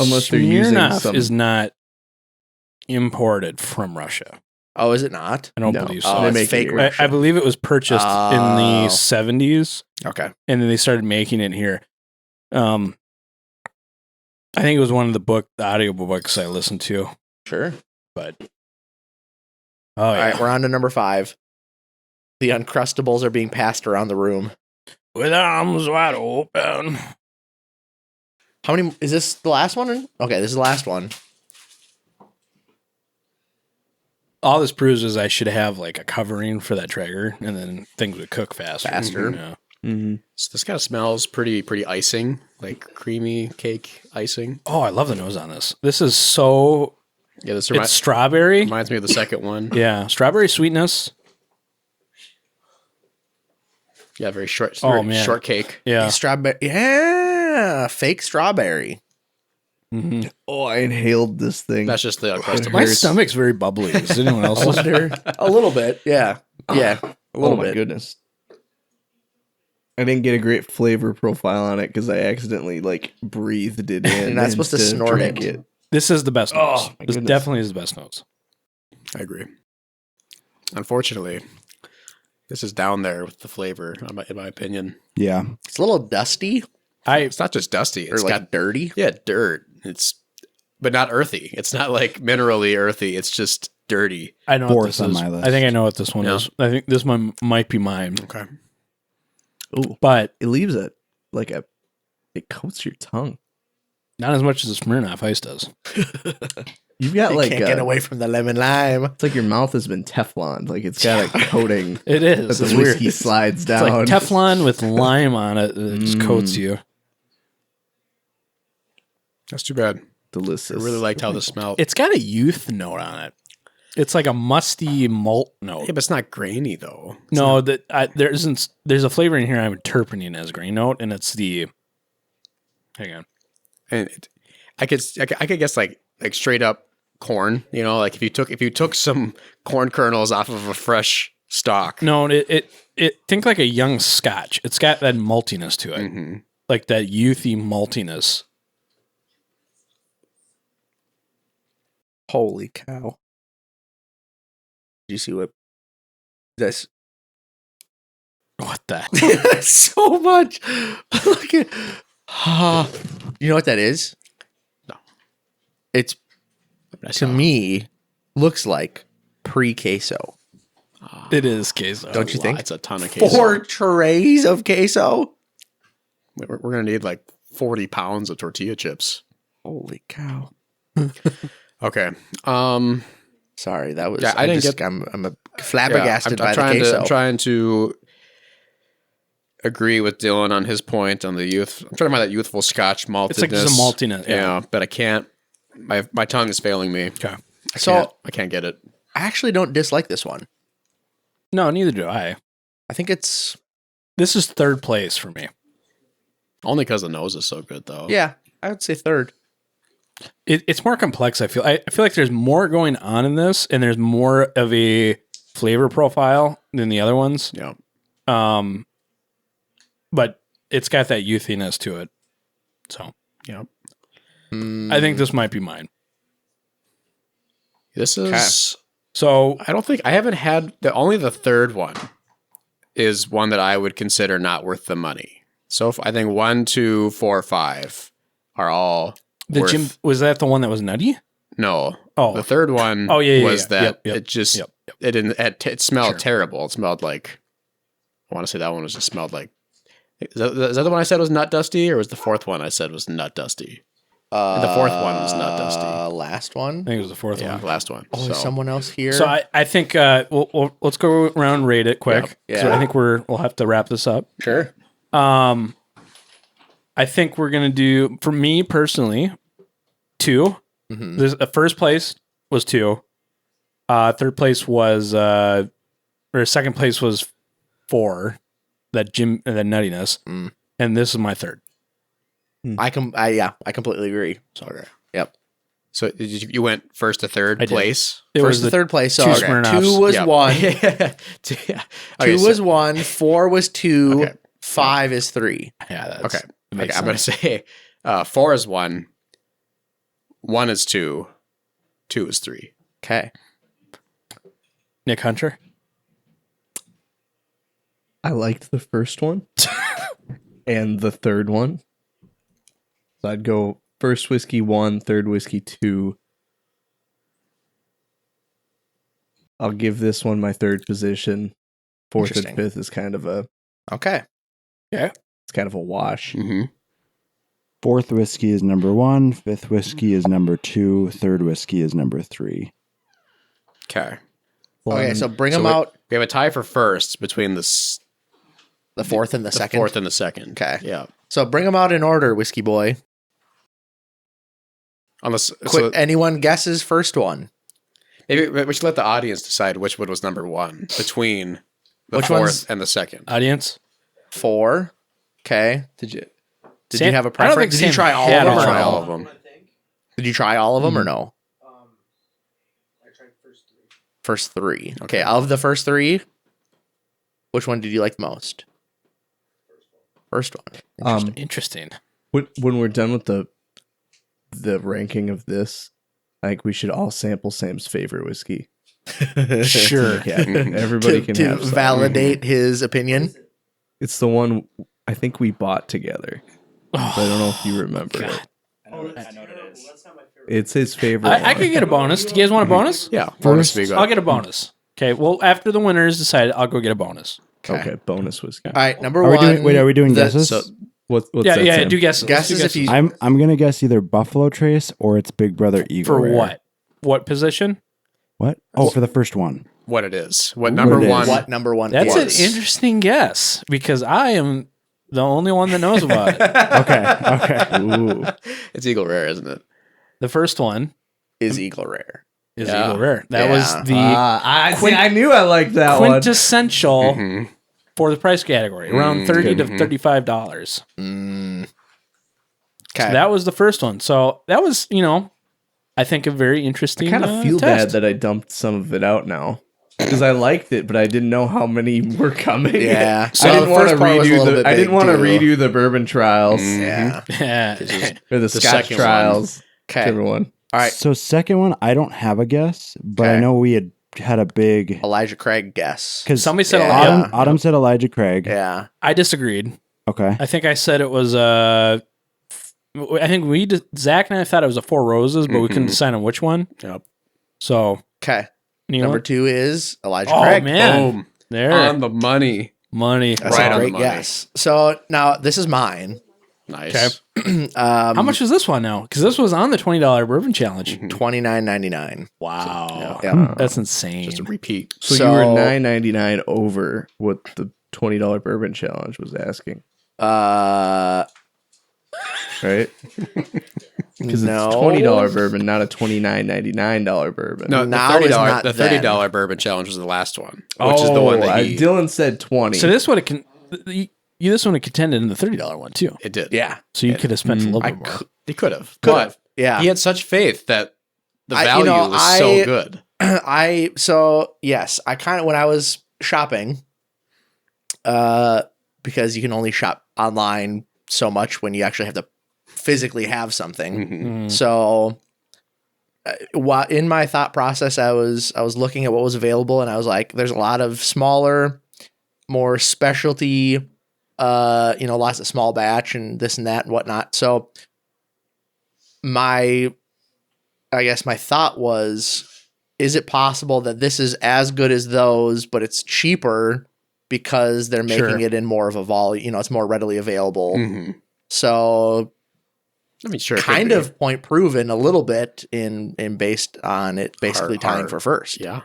Unless they're using Smirnoff some- is not imported from Russia. oh, is it not? I don't No. believe Oh, so. They it's make it fake here. Russia. I believe it was purchased in Oh. the 70s, Okay. and then they started making it here. I think it was one of the audiobooks I listened to, Sure. but All oh yeah, right, we're on to number 5. The Uncrustables are being passed around the room. with arms wide open. How many is this the last one? Okay, this is the last one. All this proves is I should have like a covering for that Traeger, and then things would cook faster. Faster. Yeah. Mhm. So this kind of smells pretty icing, like creamy cake icing. Oh, I love the nose on this. This is so. Yeah, this It's strawberry. reminds me of the second one. Yeah, strawberry sweetness. Yeah, very short. Oh, Very man. short cake. Yeah, Strawberry. Yeah, fake strawberry. Mhm. Oh, I inhaled this thing. That's just the Uncrustables. My stomach's very bubbly. Is anyone else wonder? A little bit. Yeah. Yeah. A Oh little my bit. goodness. I didn't get a great flavor profile on it because I accidentally like breathed it in. You're not supposed to instead of snort drank it. This is the best Oh, nose. my This goodness. definitely is the best nose. I agree. Unfortunately, this is down there with the flavor, in my opinion. Yeah. It's a little dusty It's not just dusty. or It's like got dirty. dirt. But not earthy. It's not like minerally earthy. It's just dirty. I know what Fourth this on is. my list. I think I know what this one Yeah. is. I think this one might be mine. Okay. Oh, But it leaves it coats your tongue. not as much as the Smirnoff Ice does. You've got You like can't get away from the lemon lime. It's like your mouth has been Teflon. Like it's got a coating It is. that It's the weird. whiskey slides It's down. like Teflon with lime on it that just coats you. That's too bad. Delicious. I really liked how this smelled. It's got a youth note on it. It's like a musty malt note. Yeah, but it's not grainy though. No, there's a flavor in here I'm interpreting as grain note, and it's the. Hang on. And I could guess like straight up corn. You know, like if you took some corn kernels off of a fresh stalk. No, it think like a young Scotch. It's got that maltiness to it, Mm-hmm. like that youthy maltiness. Holy cow. Did you see what this? What the? So much. Look at. You know what that is? No. It's to me looks like pre-queso. It is queso. Don't you think? It's a ton of queso. 4 trays of queso. We're gonna need like 40 pounds of tortilla chips. Holy cow. Okay. Sorry, that was. Yeah, I didn't I'm flabbergasted by the trying queso. I'm trying to agree with Dylan on his point on the youth. I'm trying to find that youthful Scotch maltedness. It's like just a maltiness. Yeah, but I can't. My tongue is failing me. Okay. I can't get it. I actually don't dislike this one. No, neither do I. I think it's. This is third place for me. Only because the nose is so good, though. Yeah, I would say third. It's more complex. I feel like there's more going on in this, and there's more of a flavor profile than the other ones. Yeah. But it's got that youthiness to it. So Yeah. I think this might be mine. This is. So I don't think I haven't had only the third one is one that I would consider not worth the money. So I think 1, 2, 4, 5 are all worth. was that the one that was nutty? No. Oh. The third one Oh, yeah, was yeah. that Yep. it just Yep. it didn't it smelled Sure. terrible. It smelled like I want to say that one was just smelled like is that the one I said was nut dusty, or was the fourth one I said was nut dusty? The fourth one was not dusty. Last one. I think it was the fourth Yeah, one. last one. Oh, is someone else here? So I think let's go around and rate it quick. Yeah. So I think we'll have to wrap this up. Sure. I think we're gonna do, for me personally, 2. Mhm. This first place was 2. Third place was or second place was 4. That nuttiness, and this is my third. I completely agree. Okay. Yep. So you went first to third I did. place? It First was to the third place. So 2 okay. Smirnoffs. 2 was Yep. 1. Yeah. 2 was 1. 4 was 2. Okay. 5 is 3. Yeah. That's, Okay. it makes I'm going to sense. say 4 is 1. 1 is 2. 2 is 3. Okay. Nick Hunter. I liked the first one and the third one. So I'd go first whiskey 1, third whiskey 2. I'll give this one my third position. Fourth and Interesting. fifth is kind of a Okay. it's kind of a wash. Mm-hmm. Fourth whiskey is number 1. Fifth whiskey is number 2. Third whiskey is number 3. Okay. Okay. So bring them we- out. We have a tie for first between the The fourth and the second. fourth and the second. Okay. Yeah. So bring them out in order, Whiskey Boy. Unless Quick. Anyone guesses first one? maybe we should let the audience decide which one was number 1 between the Which fourth one's- and the second. Audience. 4. Okay. Did you Sam- have a I don't think preference? Did you Sam try all had of them? all or Try no? all of them. Did you try all of them or no? I tried first three. Okay, of the first three, which one did you like the most? First one. Interesting. When we're done with the ranking of this, I think we should all sample Sam's favorite whiskey. Sure. Yeah, everybody can to have some. validate his opinion. It's the one I think we bought together. I don't know if you remember it. I know what it is. It's his favorite. I could get a bonus. Do you guys want a bonus? Yeah. Bonus would be good. I'll get a bonus. Okay. Well, after the winner is decided, I'll go get a bonus. Okay, bonus whiskey. All right, number Are we one. doing, are we doing the- guesses? So what's Yeah, that, yeah. Sam? Do guesses. Guesses Let's do if you- I'm gonna guess either Buffalo Trace or it's Big Brother Eagle. for Rare. what? What position? What? Oh, for the first one. What it is. What number it is. one? What number one That's is. an interesting guess because I am the only one that knows about it. Okay. Ooh. It's Eagle Rare, isn't it? The first one is Eagle Rare. is Yeah. Eagle Rare. That Yeah. was the I knew I liked that one. quintessential Mhm. for the price category, around $30 to Mhm. $35. Mm. So Okay. that was the first one. So that was, I think a very interesting. I kind of feel bad that I dumped some of it out now because I liked it, but I didn't know how many were coming. Yeah. So I So didn't the want to first part was a little redo bit the. I didn't big, want to too. redo the bourbon trials Yeah. Yeah. or the Scotch second trials. Okay. Everyone. All right. So second one, I don't have a guess, but I Okay. know we had a big Elijah Craig guess. because Somebody said Yeah. Autumn said Elijah Craig. Yeah. I disagreed. Okay. I think I said it was I think Zach and I thought it was a Four Roses, but we couldn't Mhm. decide on which one. Yep. So Okay. you know Number what? two is Elijah Oh Craig. man, Boom. there On the money. money. That's Right a on the great money. guess. So now this is mine. Nice. How much was this one now? Because this was on the $20 bourbon challenge. Mhm. $29.99. Wow, Yeah. that's insane. Just a repeat. So you were $9.99 over what the $20 bourbon challenge was asking, right? Because No. it's $20 bourbon, not a $29.99 bourbon. No, Now the is $30, not the then. $30 bourbon challenge was the last one, which is the one that he Dylan said 20. So this would have this one have contended in the $30 one too. it did. Yeah. So you could have spent a little I bit more. he could have, Could but have. Yeah. he had such faith that the I- value was so I- good. Yes, I kind of when I was shopping, because you can only shop online so much when you actually have to physically have something. Mhm. Mm. So, while in my thought process, I was looking at what was available, and I was like, "There's a lot of smaller, more specialty, lots of small batch and this and that and whatnot." So, I guess my thought was, is it possible that this is as good as those, but it's cheaper because they're making Sure. it in more of a volume? It's more readily available. Mhm. So I mean, sure, it could kind be. of point proven a little bit in based on it basically tying Hard. for first. Yeah.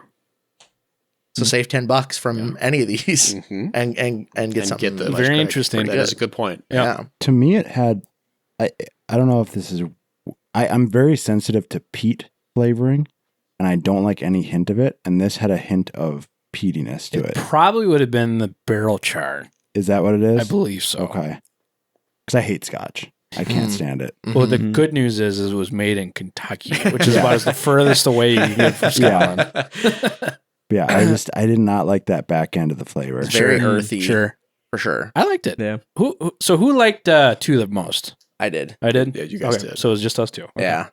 So save $10 from any of these Mhm. and get something. the Very Elijah Craig. interesting. That is a good point. Yeah. To me, it had. I don't know if this is. I'm very sensitive to peat flavoring, and I don't like any hint of it. And this had a hint of peatiness to It it. probably would have been the barrel char. Is that what it is? I believe so. Okay. Because I hate Scotch. I can't stand it. Well, the Mhm. good news is it was made in Kentucky, which is about as the furthest away you can get from Scotland. Yeah, I did not like that back end of the flavor. It's very Sure. earthy. Sure. For sure. I liked it. Yeah. Who liked two the most? I did. I did. Yeah, you guys Okay, did. So it was just us two. Okay. Yeah.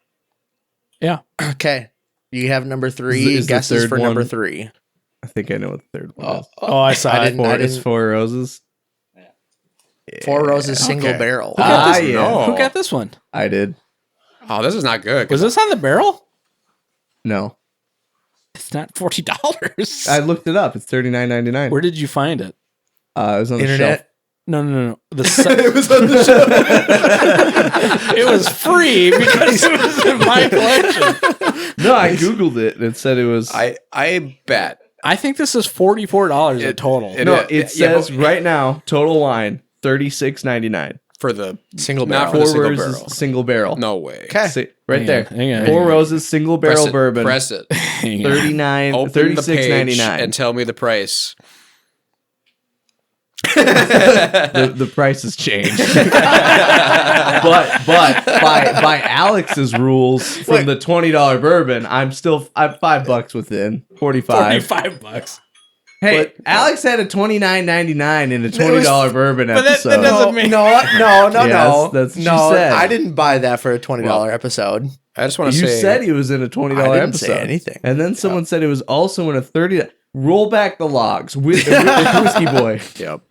Yeah. Okay. You have number three. Is the Guesses third for number one- three. I think I know what the third one is. Oh, I saw I it. didn't- It's Four Roses. Four Roses single Okay. barrel. Who got this? yeah. No. Who got this one? I did. Oh, this is not good. Was this on the barrel? No. It's not $40. I looked it up. It's $39.99. Where did you find it? It was on the Internet. shelf. No. The It was on the shelf. it was free because it was in my collection. No, I Googled it and it said it was. I bet. I think this is $44 in total. no, it- it yeah, says but- right now, total wine, $36.99. For the Single not barrel. for the Four single Roses barrel. single barrel. No way. Okay. Right Hang there. on, hang on. Four Roses single Press barrel it, bourbon. Press it. Hang on. 39 Open the page $36.99. and tell me the price. the price has changed. but by Alex's rules from the $20 bourbon, I'm $5 within 45. $45. Hey, But- Alex had a $29.99 in a $20 bourbon But episode. that doesn't mean- No. Yes, that's what you said. I didn't buy that for a $20 episode. I just want to You say said he was in a $20 I didn't episode. say anything. And then someone said it was also in a $30. Roll back the logs with Whiskey Boy. Yep.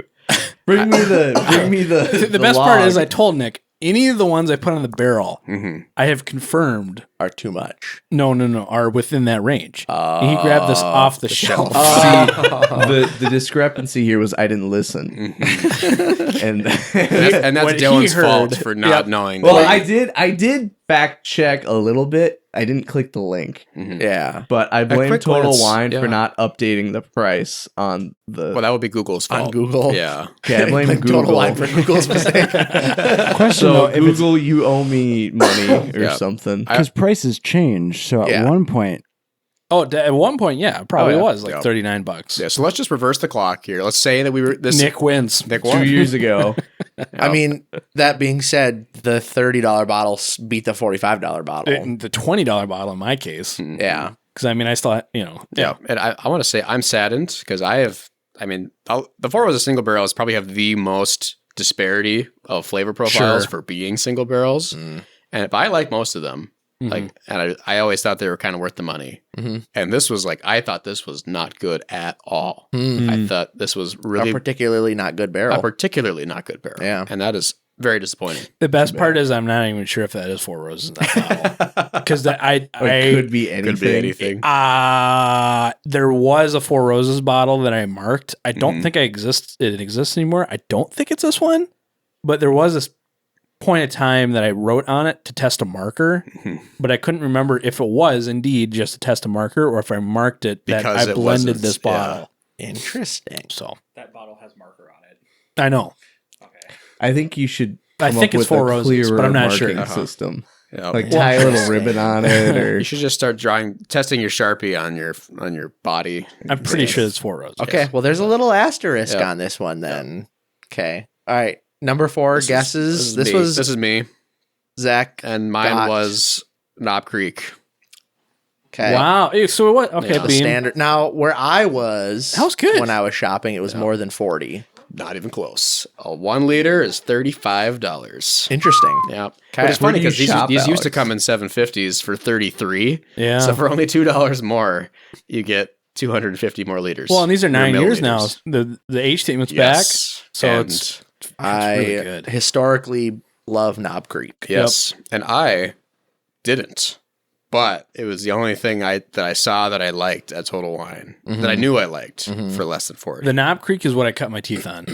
Bring me the The best part log. is I told Nick, any of the ones I put on the barrel, Mm-hmm. I have confirmed, Are too much. no, are within that range. And he grabbed this off the shelf. the discrepancy here was I didn't listen. And And that's When he Dylan's heard- fault for not Yep. knowing. well, that. I did fact check a little bit. I didn't click the link, Yeah. but I blame quick Total glance, Wine yeah. for not updating the price on the. Well, that would be Google's fault. On Google. Yeah. Okay, I blame Google. Total Wine for Google's mistake. Question So though, if it's Google, you owe me money or Yeah. something. because prices change, so at Yeah. one point, Oh, at one point, yeah, it probably Oh, yeah. was like Yeah. $39. Yeah. So let's just reverse the clock here. Let's say that we were this. Nick wins. Nick 2 won. years ago, I mean, that being said, the $30 bottle beat the $45 bottle. The $20 bottle in my case. Yeah. Because I mean, I still, Yeah. And I want to say I'm saddened because the Four Roses single barrels probably have the most disparity of flavor profiles Sure. for being single barrels. And if I like most of them, and I always thought they were kind of worth the money. And this was I thought this was not good at all. I thought this was A really particularly not good barrel. a particularly not good barrel. Yeah. And that is very disappointing. The best part is I'm not even sure if that is Four Roses in that bottle. Because it could be anything. Could be anything. There was a Four Roses bottle that I marked. I don't think it exists anymore. I don't think it's this one. But there was this point of time that I wrote on it to test a marker, but I couldn't remember if it was indeed just to test a marker or if I marked it that Because I it blended wasn't, this bottle. Interesting. So That bottle has marker on it. I know. Okay. I think you should. I come think up it's with Four a Roses, but clearer I'm not sure. marking system. Yeah. Like tie a little ribbon on it, or You should just start testing your Sharpie on your body. I'm pretty sure it's Four Roses. Okay. Well, there's a little asterisk Yeah. on this one then. Okay. All right. Number 4 guesses. This me. was This is me, Zach. and mine got- was Knob Creek. Okay. Wow. So what? Okay, Yeah. The Bean. standard. Now, where I was, That was good. when I was shopping, it was more than 40. Not even close. A 1 liter is $35. Interesting. Yeah, Okay. but it's Where funny do you because shop, these used to Alex? come in 750s for 33. Yeah. So for only $2 more, you get 250 more liters. Well, and these are Or 9 years now. milliliters. The age statement's Yes. back. So And- it's I really good. historically love Knob Creek. yes, and I didn't, but it was the only thing that I saw that I liked at Total Wine that I knew I liked for less than 40. the Knob Creek is what I cut my teeth on.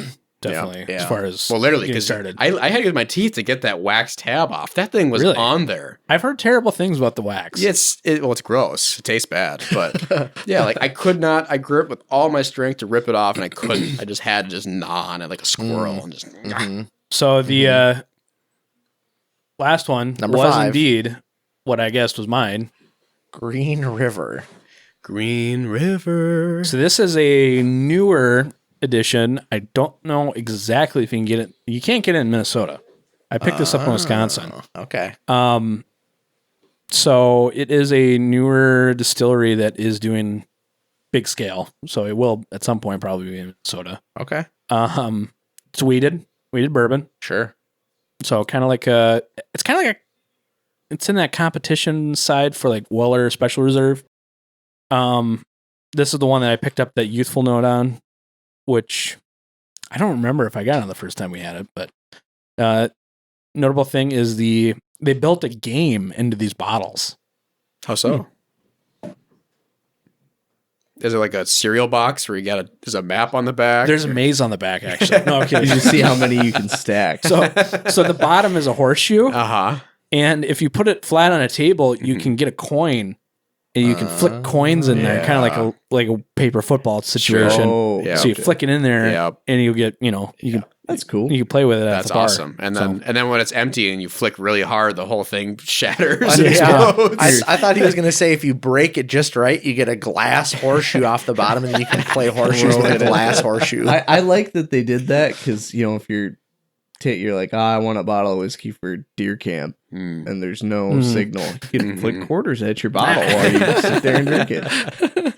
Definitely. Yeah. As far as Well, literally, getting because started. I had to use my teeth to get that wax tab off. That thing was Really? on there. I've heard terrible things about the wax. It's gross. It tastes bad, but yeah, I could not. I gripped with all my strength to rip it off, and I couldn't. I just had to just gnaw on it like a squirrel and just. So the last one Number was 5. indeed what I guessed was mine. Green River. Green River. So this is a newer edition. I don't know exactly if you can get it. You can't get it in Minnesota. I picked this up in Wisconsin. Okay. So it is a newer distillery that is doing big scale. So it will at some point probably be in Minnesota. Okay. It's weeded bourbon. Sure. So kind of like it's in that competition side for like Weller Special Reserve. This is the one that I picked up that youthful note on, which I don't remember if I got on the first time we had it, but notable thing is they built a game into these bottles. How so? Is it like a cereal box where there's a map on the back? There's a maze on the back, actually. No, I'm you kidding. just see how many you can stack. So the bottom is a horseshoe, Uh-huh. and if you put it flat on a table, you can get a coin, and you can flick coins in there, kind of like a paper football situation. Oh, Yeah. So you flick it in there, Yep. and you'll get you can That's cool. You can play with it at That's the bar. awesome. And then when it's empty and you flick really hard, the whole thing shatters. Yeah. Explodes. I thought he was going to say if you break it just right, you get a glass horseshoe off the bottom, and then you can play horseshoes with a glass horseshoe. I like that they did that because, if you're like, I want a bottle of whiskey for deer camp, and there's no signal. You can flick quarters at your bottle while you just sit there and drink it.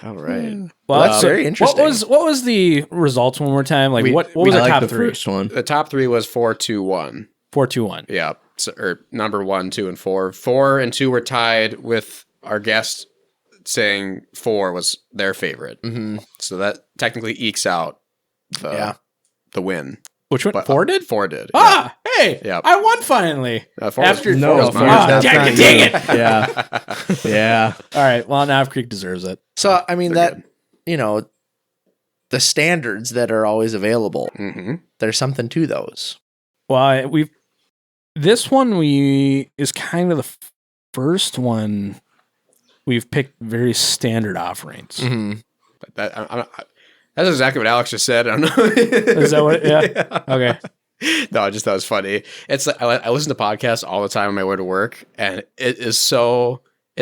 All right. Well, that's very interesting. What was the results one more time? Like what was the I like top the three? first one. The top three was 4-2-1. 4-2-1. Yeah. So, or number 1, 2, and 4. 4 and 2 were tied with our guest saying 4 was their favorite. Mm-hmm. So that technically ekes out the win. Which one? But, 4 did? 4 did. Ah, hey, Yep. I won finally. 4 After was, No, 4 was four mine. is dang not it, dang it. Yeah. Yeah. All right. Well, Nav Creek deserves it. So, I mean, They're that, the standards that are always available, Mm-hmm. there's something to those. Well, this one is kind of the first one we've picked very standard offerings. Mm-hmm. That's exactly what Alex just said. I don't know. Is that what? Yeah. Okay. No, I just thought it was funny. It's like I listen to podcasts all the time on my way to work, and it's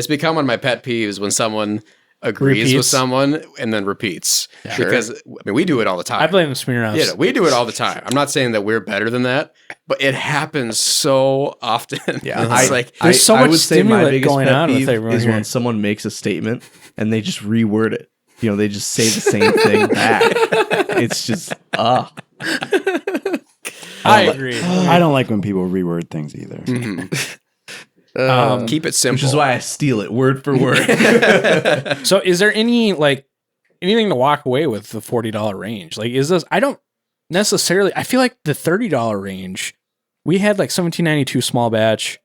become one of my pet peeves when someone agrees with Repeats. someone and then repeats. Yeah. Because we do it all the time. I blame the Smirnoffs. Yeah, we do it all the time. I'm not saying that we're better than that, but it happens so often. Yeah. It's like There's so I much would say my stimulant biggest going pet on with peeve everyone is here. when someone makes a statement and they just reword it. They just say the same thing back. It's just, I agree. I don't like when people reword things either. keep it simple. which is why I steal it word for word. So is there anything to walk away with the $40 range? Like, is this, I don't necessarily, I feel like the $30 range, we had like 1792 small batch.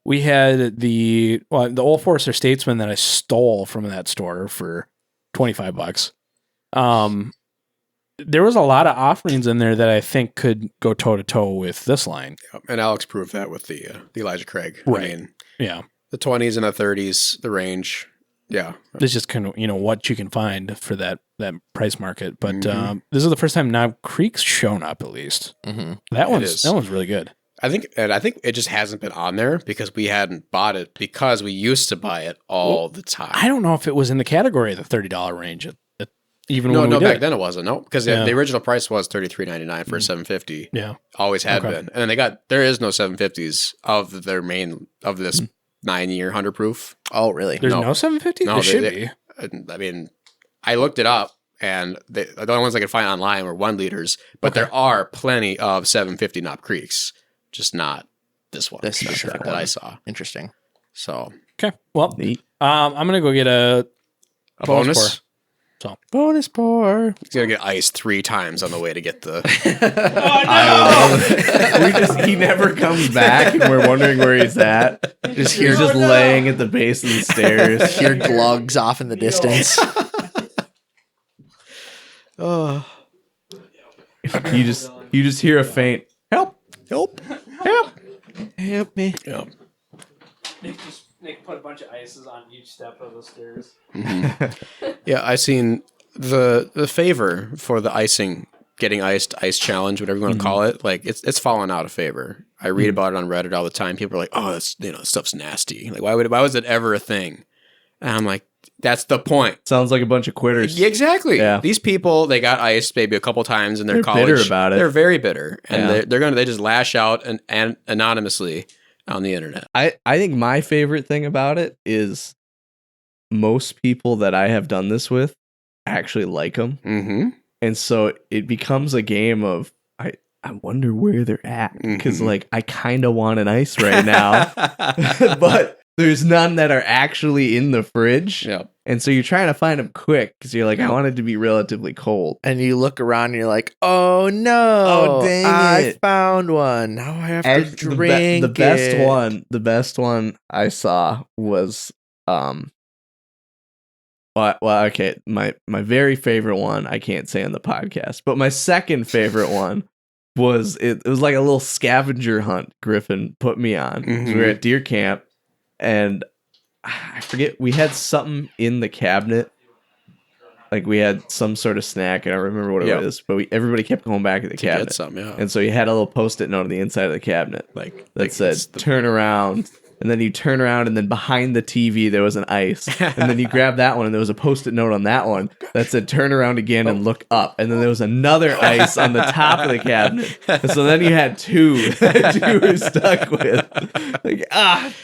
We had the Old Forester Statesman that I stole from that store for $25. There was a lot of offerings in there that I think could go toe to toe with this line. And Alex proved that with the Elijah Craig. Right. I mean, Yeah. the 20s and the 30s, the range. Yeah. It's just kind of, what you can find for that price market. But Mhm. this is the first time Knob Creek's shown up, at least. Mm-hmm. That is. one's really good. I think it just hasn't been on there because we hadn't bought it because we used to buy it all the time. I don't know if it was in the category of the $30 range. Even No, when we did back it. then it wasn't. No, because Yeah. the original price was $33.99 for a 750. Yeah. Always had Okay. been. And then there is no 750s of their main of this 9-year 100 proof. Oh, really? There's No. no 750? No, There should they- be. I mean, I looked it up, and the only ones I could find online were 1 liters, but there are plenty of 750 Knob Creeks, just not this one This specific that I one. saw. Interesting. So Okay. Well, Neat. I'm going to go get a a bonus bonus. pour. Bonus pour. He's gonna get iced 3 times on the way to get the. He never comes back, and we're wondering where he's at. Just laying at the base of the stairs. Hear glugs off in the distance. Oh, You just hear a faint help. Help. Help me. yeah. Nick put a bunch of ices on each step of the stairs. Yeah, I seen the favor for the getting iced ice challenge, whatever you want to call it. Like it's fallen out of favor. I read about it on Reddit all the time. People are like, "Oh, that's this stuff's nasty. Like, why was it ever a thing?" And I'm like, "That's the point." Sounds like a bunch of quitters. Yeah, exactly. Yeah. These people, they got iced maybe a couple times in their They're college. bitter about it. They're very bitter, and Yeah. they just lash out and anonymously on the internet. I think my favorite thing about it is most people that I have done this with actually like them. Mm-hmm. And so it becomes a game of I wonder where they're at because Mhm. like I kind of want an ice right now, but there's none that are actually in the fridge. Yeah. And so you're trying to find them quick because you're like, I want it to be relatively cold. And you look around and you're like, oh no. Oh, dang I it. found one. Now I have to drink the best it. the best one I saw was well, okay, my very favorite one I can't say on the podcast, but my second favorite one was it was like a little scavenger hunt Griffin put me on. So we were Mhm. at deer camp and I forget, we had something in the cabinet. Like we had some sort of snack, and I don't remember what it Yep. was, but everybody kept going back to the To get cabinet. some, yeah. And so you had a little Post-it note on the inside of the cabinet that said, it's the- turn around. And then you turn around, and then behind the TV, there was an ice. And then you grab that one, and there was a Post-it note on that one that said, turn around again and look up. And then there was another ice on the top of the cabinet. And so then you had two that you were stuck with. Like,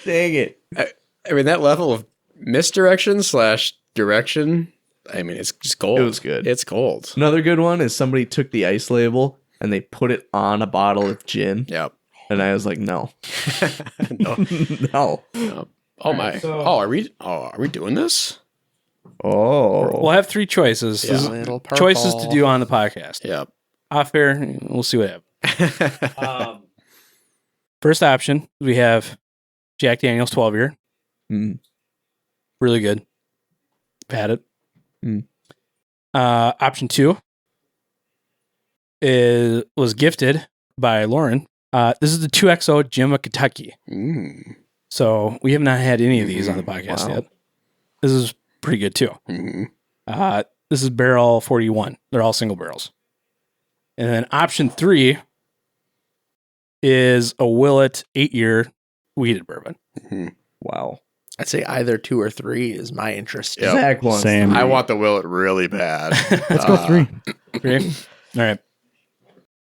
dang it. I mean, that level of misdirection / direction, I mean, it's just gold. It was good. It's gold. Another good one is somebody took the ice label, and they put it on a bottle of gin. Yep. And I was like, no. No. No. Oh my. Are we doing this? Oh. We'll have 3 choices. Yeah. This is Little purple. choices to do on the podcast. Yep. Off air, we'll see what happens. First option, we have Jack Daniel's 12-year. Mm. Really good. Had it. Mm. Option 2 was gifted by Lauren. This is the 2XO Jim of Kentucky. Mm. So we have not had any of these on the podcast Wow. yet. This is pretty good too. Mhm. This is barrel 41. They're all single barrels. And then option 3 is a Willet 8-year wheated bourbon. Wow. I'd say either 2 or 3 is my interest. Yep. Zach wants Same. I want the Willet really bad. Let's go 3. Okay. All right.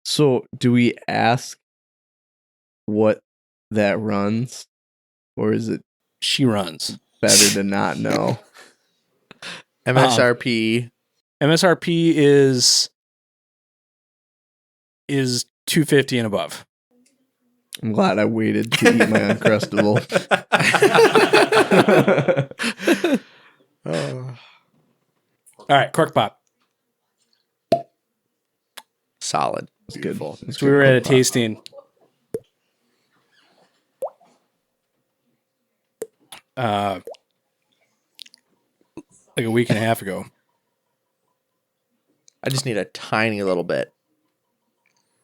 So, do we ask what that runs, or is it She runs. better to not know? MSRP. MSRP is $250 and above. I'm glad I waited to eat my Uncrustable. All right, cork pop. Solid. It's good. It's So we were good. at a tasting. Like a week and a half ago. I just need a tiny little bit.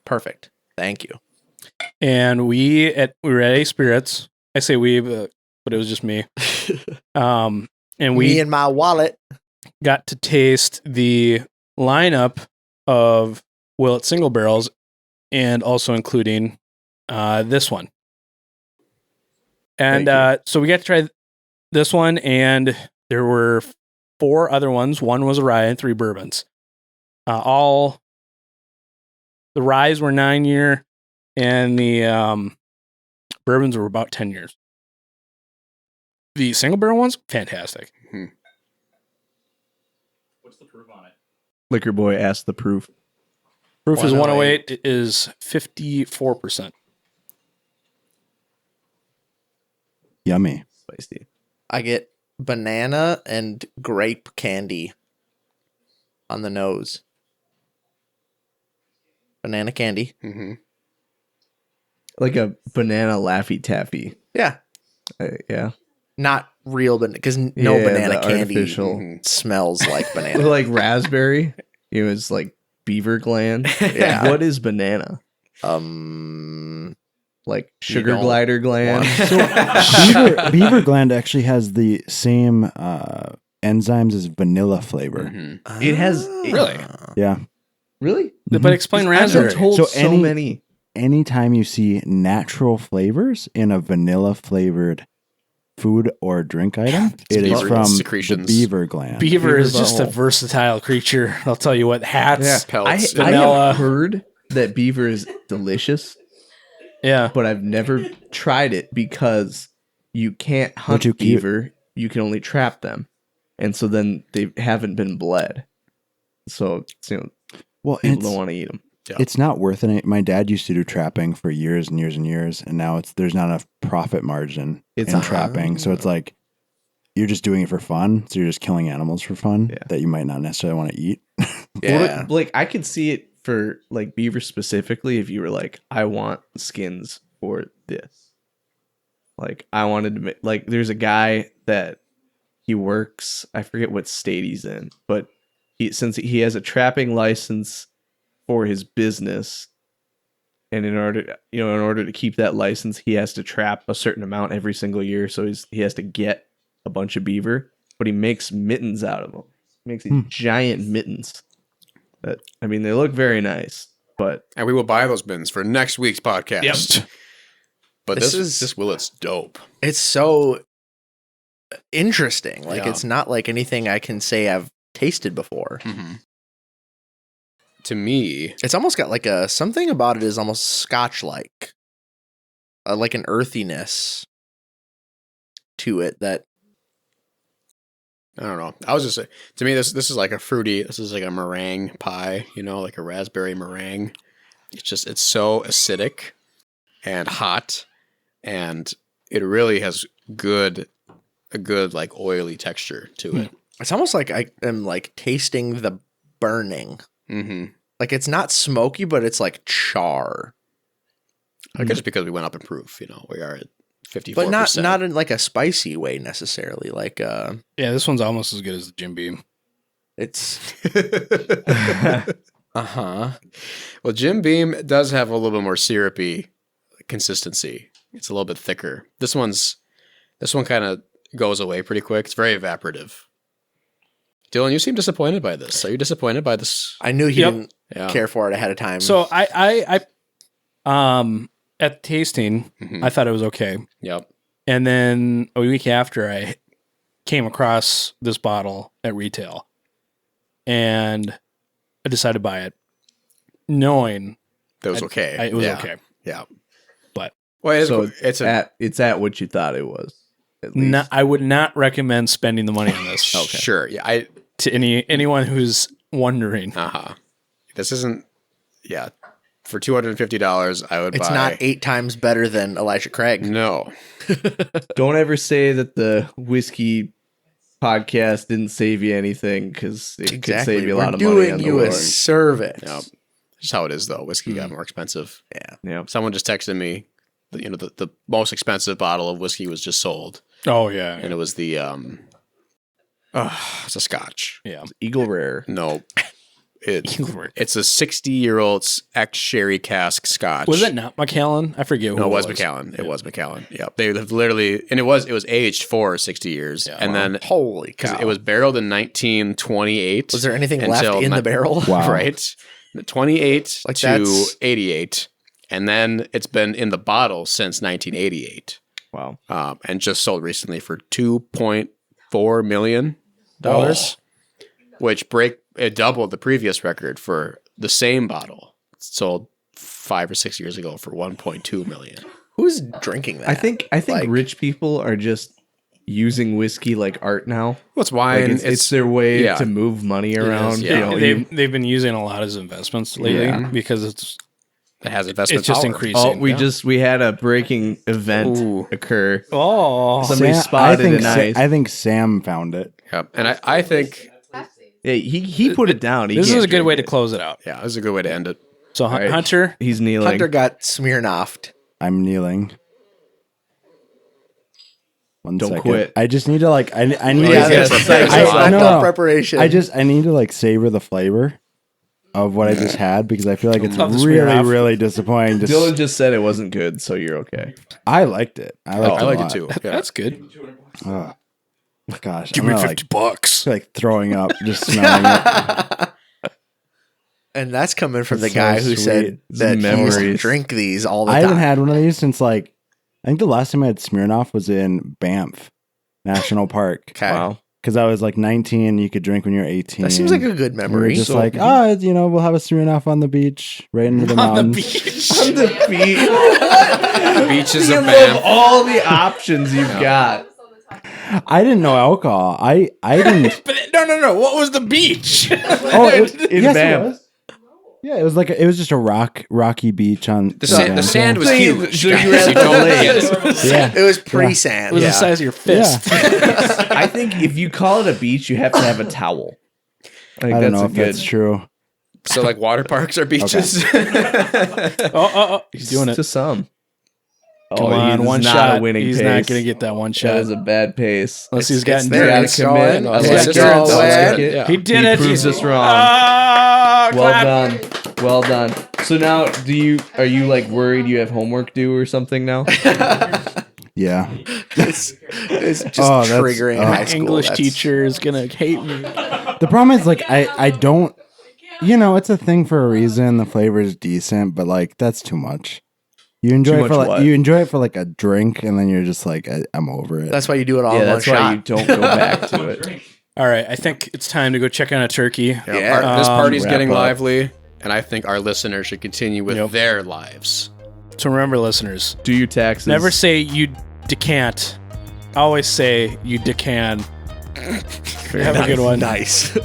Perfect. Thank you. And we were at A Spirits. I say we, but it was just me. And Me we and my wallet. got to taste the lineup of Willet single barrels, and also including this one. And so we got to try this one, and there were 4 other ones. One was a rye and 3 bourbons. All the ryes were 9-year, and the bourbons were about 10 years. The single barrel ones, fantastic. What's the proof on it? Liquor Boy asked the proof. Proof is 108. 108. It is 54%. Yummy. Spicy. I get banana and grape candy on the nose. Banana candy. Mm-hmm. Like a banana Laffy Taffy. Yeah. Yeah. Not real banana, because no Yeah, banana the candy artificial. smells like banana. Like raspberry. It was like beaver gland. Yeah. What is banana? Like sugar don't glider gland. Beaver gland actually has the same enzymes as vanilla flavor. Mm-hmm. It has Really? Yeah. Really? But explain I've been raspberry. told So so, any- many. Anytime you see natural flavors in a vanilla flavored food or drink item, it is beaver from secretions. the beaver gland. Beaver is Beaver's just a butthole. versatile creature. I'll tell you what, hats. Pelts. I vanilla. have heard that beaver is delicious, Yeah. but I've never tried it because you can't hunt you keep- beaver. You can only trap them. And so then they haven't been bled. So, Well, people it's, don't want to eat them. it's not worth it. My dad used to do trapping for years and years and years, and now there's not enough profit margin It's in a- trapping. So it's like you're just doing it for fun. So you're just killing animals for fun Yeah. that you might not necessarily want to eat. Yeah. Like, I could see it for like beaver specifically if you were like, I want skins for this. Like, I wanted to make, like, there's a guy that he works, I forget what state he's in, but since he has a trapping license for his business, and in order to keep that license, he has to trap a certain amount every single year. So he has to get a bunch of beaver, but he makes mittens out of them. makes these giant mittens. That I mean, they look very nice, but And we will buy those bins for next week's podcast. Yep. But This this is- Willet's dope. It's so interesting. Like Yeah. it's not like anything I can say I've tasted before. To me, It's almost got like a something about it is almost Scotch like an earthiness to it that I don't know. I was just saying, to me, this is like a fruity. This is like a meringue pie, like a raspberry meringue. It's so acidic and hot, and it really has a good like oily texture to it. it's almost like I am like tasting the burning. Mm-hmm. Like it's not smoky, but it's like char. I guess because we went up in proof. We are at 54%. But not in like a spicy way necessarily. Like Yeah, this one's almost as good as the Jim Beam. it's Well, Jim Beam does have a little bit more syrupy consistency. It's a little bit thicker. This one kind of goes away pretty quick. It's very evaporative. Dylan, you seem disappointed by this. Are you disappointed by this? I knew he Yep. didn't Yeah. care for it ahead of time. So I at tasting, Mhm. I thought it was okay. Yep. And then a week after, I came across this bottle at retail, and I decided to buy it, knowing That was okay. it was Yeah. okay. Yeah. But Well, so it's at what you thought it was. At least. I would not recommend spending the money on this. Sure. Yeah. To anyone who's wondering. This isn't. Yeah. For $250, I would it's buy. not 8 times better than Elijah Craig. No. Don't ever say that the whiskey podcast didn't save you anything, because it could save you a lot of money. Doing On the you a road. service. Yep. Just how it is, though. Whiskey got more expensive. Yeah. Someone just texted me. The most expensive bottle of whiskey was just sold, Oh yeah, and it was the it's a Scotch. yeah. Eagle Rare. No, it's a 60-year-old ex sherry cask Scotch. Was it not Macallan? I forget. Who No, it was was. Macallan. It was Macallan. Yep. They have literally, and it was aged for 60 years, and then Holy because cow. it was barreled in 1928. Was there anything left until in the barrel? Wow. Right. 28 Like to that's- 88. And then it's been in the bottle since 1988. Wow. And just sold recently for $2.4 million, which it doubled the previous record for the same bottle. It sold 5 or 6 years ago for $1.2 million. Who's drinking that? I think Like- rich people are just using whiskey like art now. What's wine? Like it's their way yeah. to move money around. yeah. They've been using a lot as investments lately Yeah. because it has investment it's just power. increasing. We had a breaking event Ooh. occur. Oh, Somebody spotted it nice. I think Sam found it. Yep. And I think, Yeah, he put it down. He this is can't a good way to drink close it out. yeah, this is a good way to end it. So right. Hunter, it. He's kneeling. Hunter got Smirnoffed. I'm kneeling. One Don't second. quit. I just need to I need Yeah, to, that's prepared. I Fucked know. up preparation. I need to savor the flavor of what I just had because I feel like it's Of the really, Smirnoff. really disappointing. Dylan just said it wasn't good, so you're okay. I liked it. I liked I like a it lot. too. Yeah. that's good. Ugh. Gosh, Give I'm me gonna, $50. like throwing up just smelling it. and that's coming from the That's guy so who sweet. said that he used to Memories. drink these all the I time. haven't had one of these since I think the last time I had Smirnoff was in Banff National Park. Okay. Wow. Because I was 19, you could drink when you're 18. That seems like a good We were memory. just So- we'll have a Smirnoff on the beach, right into the On the mountains. beach. On the beach. Beaches Think of of Banff. all the options you've got. I didn't know alcohol. I didn't. But no. What was the beach? Oh, In yes, Banff. it was. Yeah, it was it was just a rocky beach on The sand was So you- huge. so you guys. were at You the don't lake. get it. Yeah. It was pre-sand. It was Yeah. the size of your fist. I think if you call it a beach, you have to have a towel. I think I don't that's know a if good. that's true. So water parks are beaches. Oh, he's doing it. To some. Come on, he's one not shot. a winning He's pace. not going to get that one That shot. is a bad pace. Unless he's It's gotten there. dirty. It's going. I It's like it. going. I like it. He did He it. proves us wrong. Ah, Well clap. done. Well done. So now, are you worried you have homework due or something now? Yeah. It's just Oh, that's- triggering in oh. high school. English That's- teacher is going to hate me. The problem is like I don't. It's a thing for a reason. The flavor is decent, but like that's too much. You enjoy Too it for much like what? you enjoy it for like a drink, and then you're just like I'm over it. That's why you do it all Yeah, in one that's why shot. you don't go back to it. All right, I think it's time to go check on a turkey. This party's wrap getting up. lively, and I think our listeners should continue with Yep. their lives. So remember, listeners, Do your taxes. never say you decant. Always say you decan. Have a good one. Nice.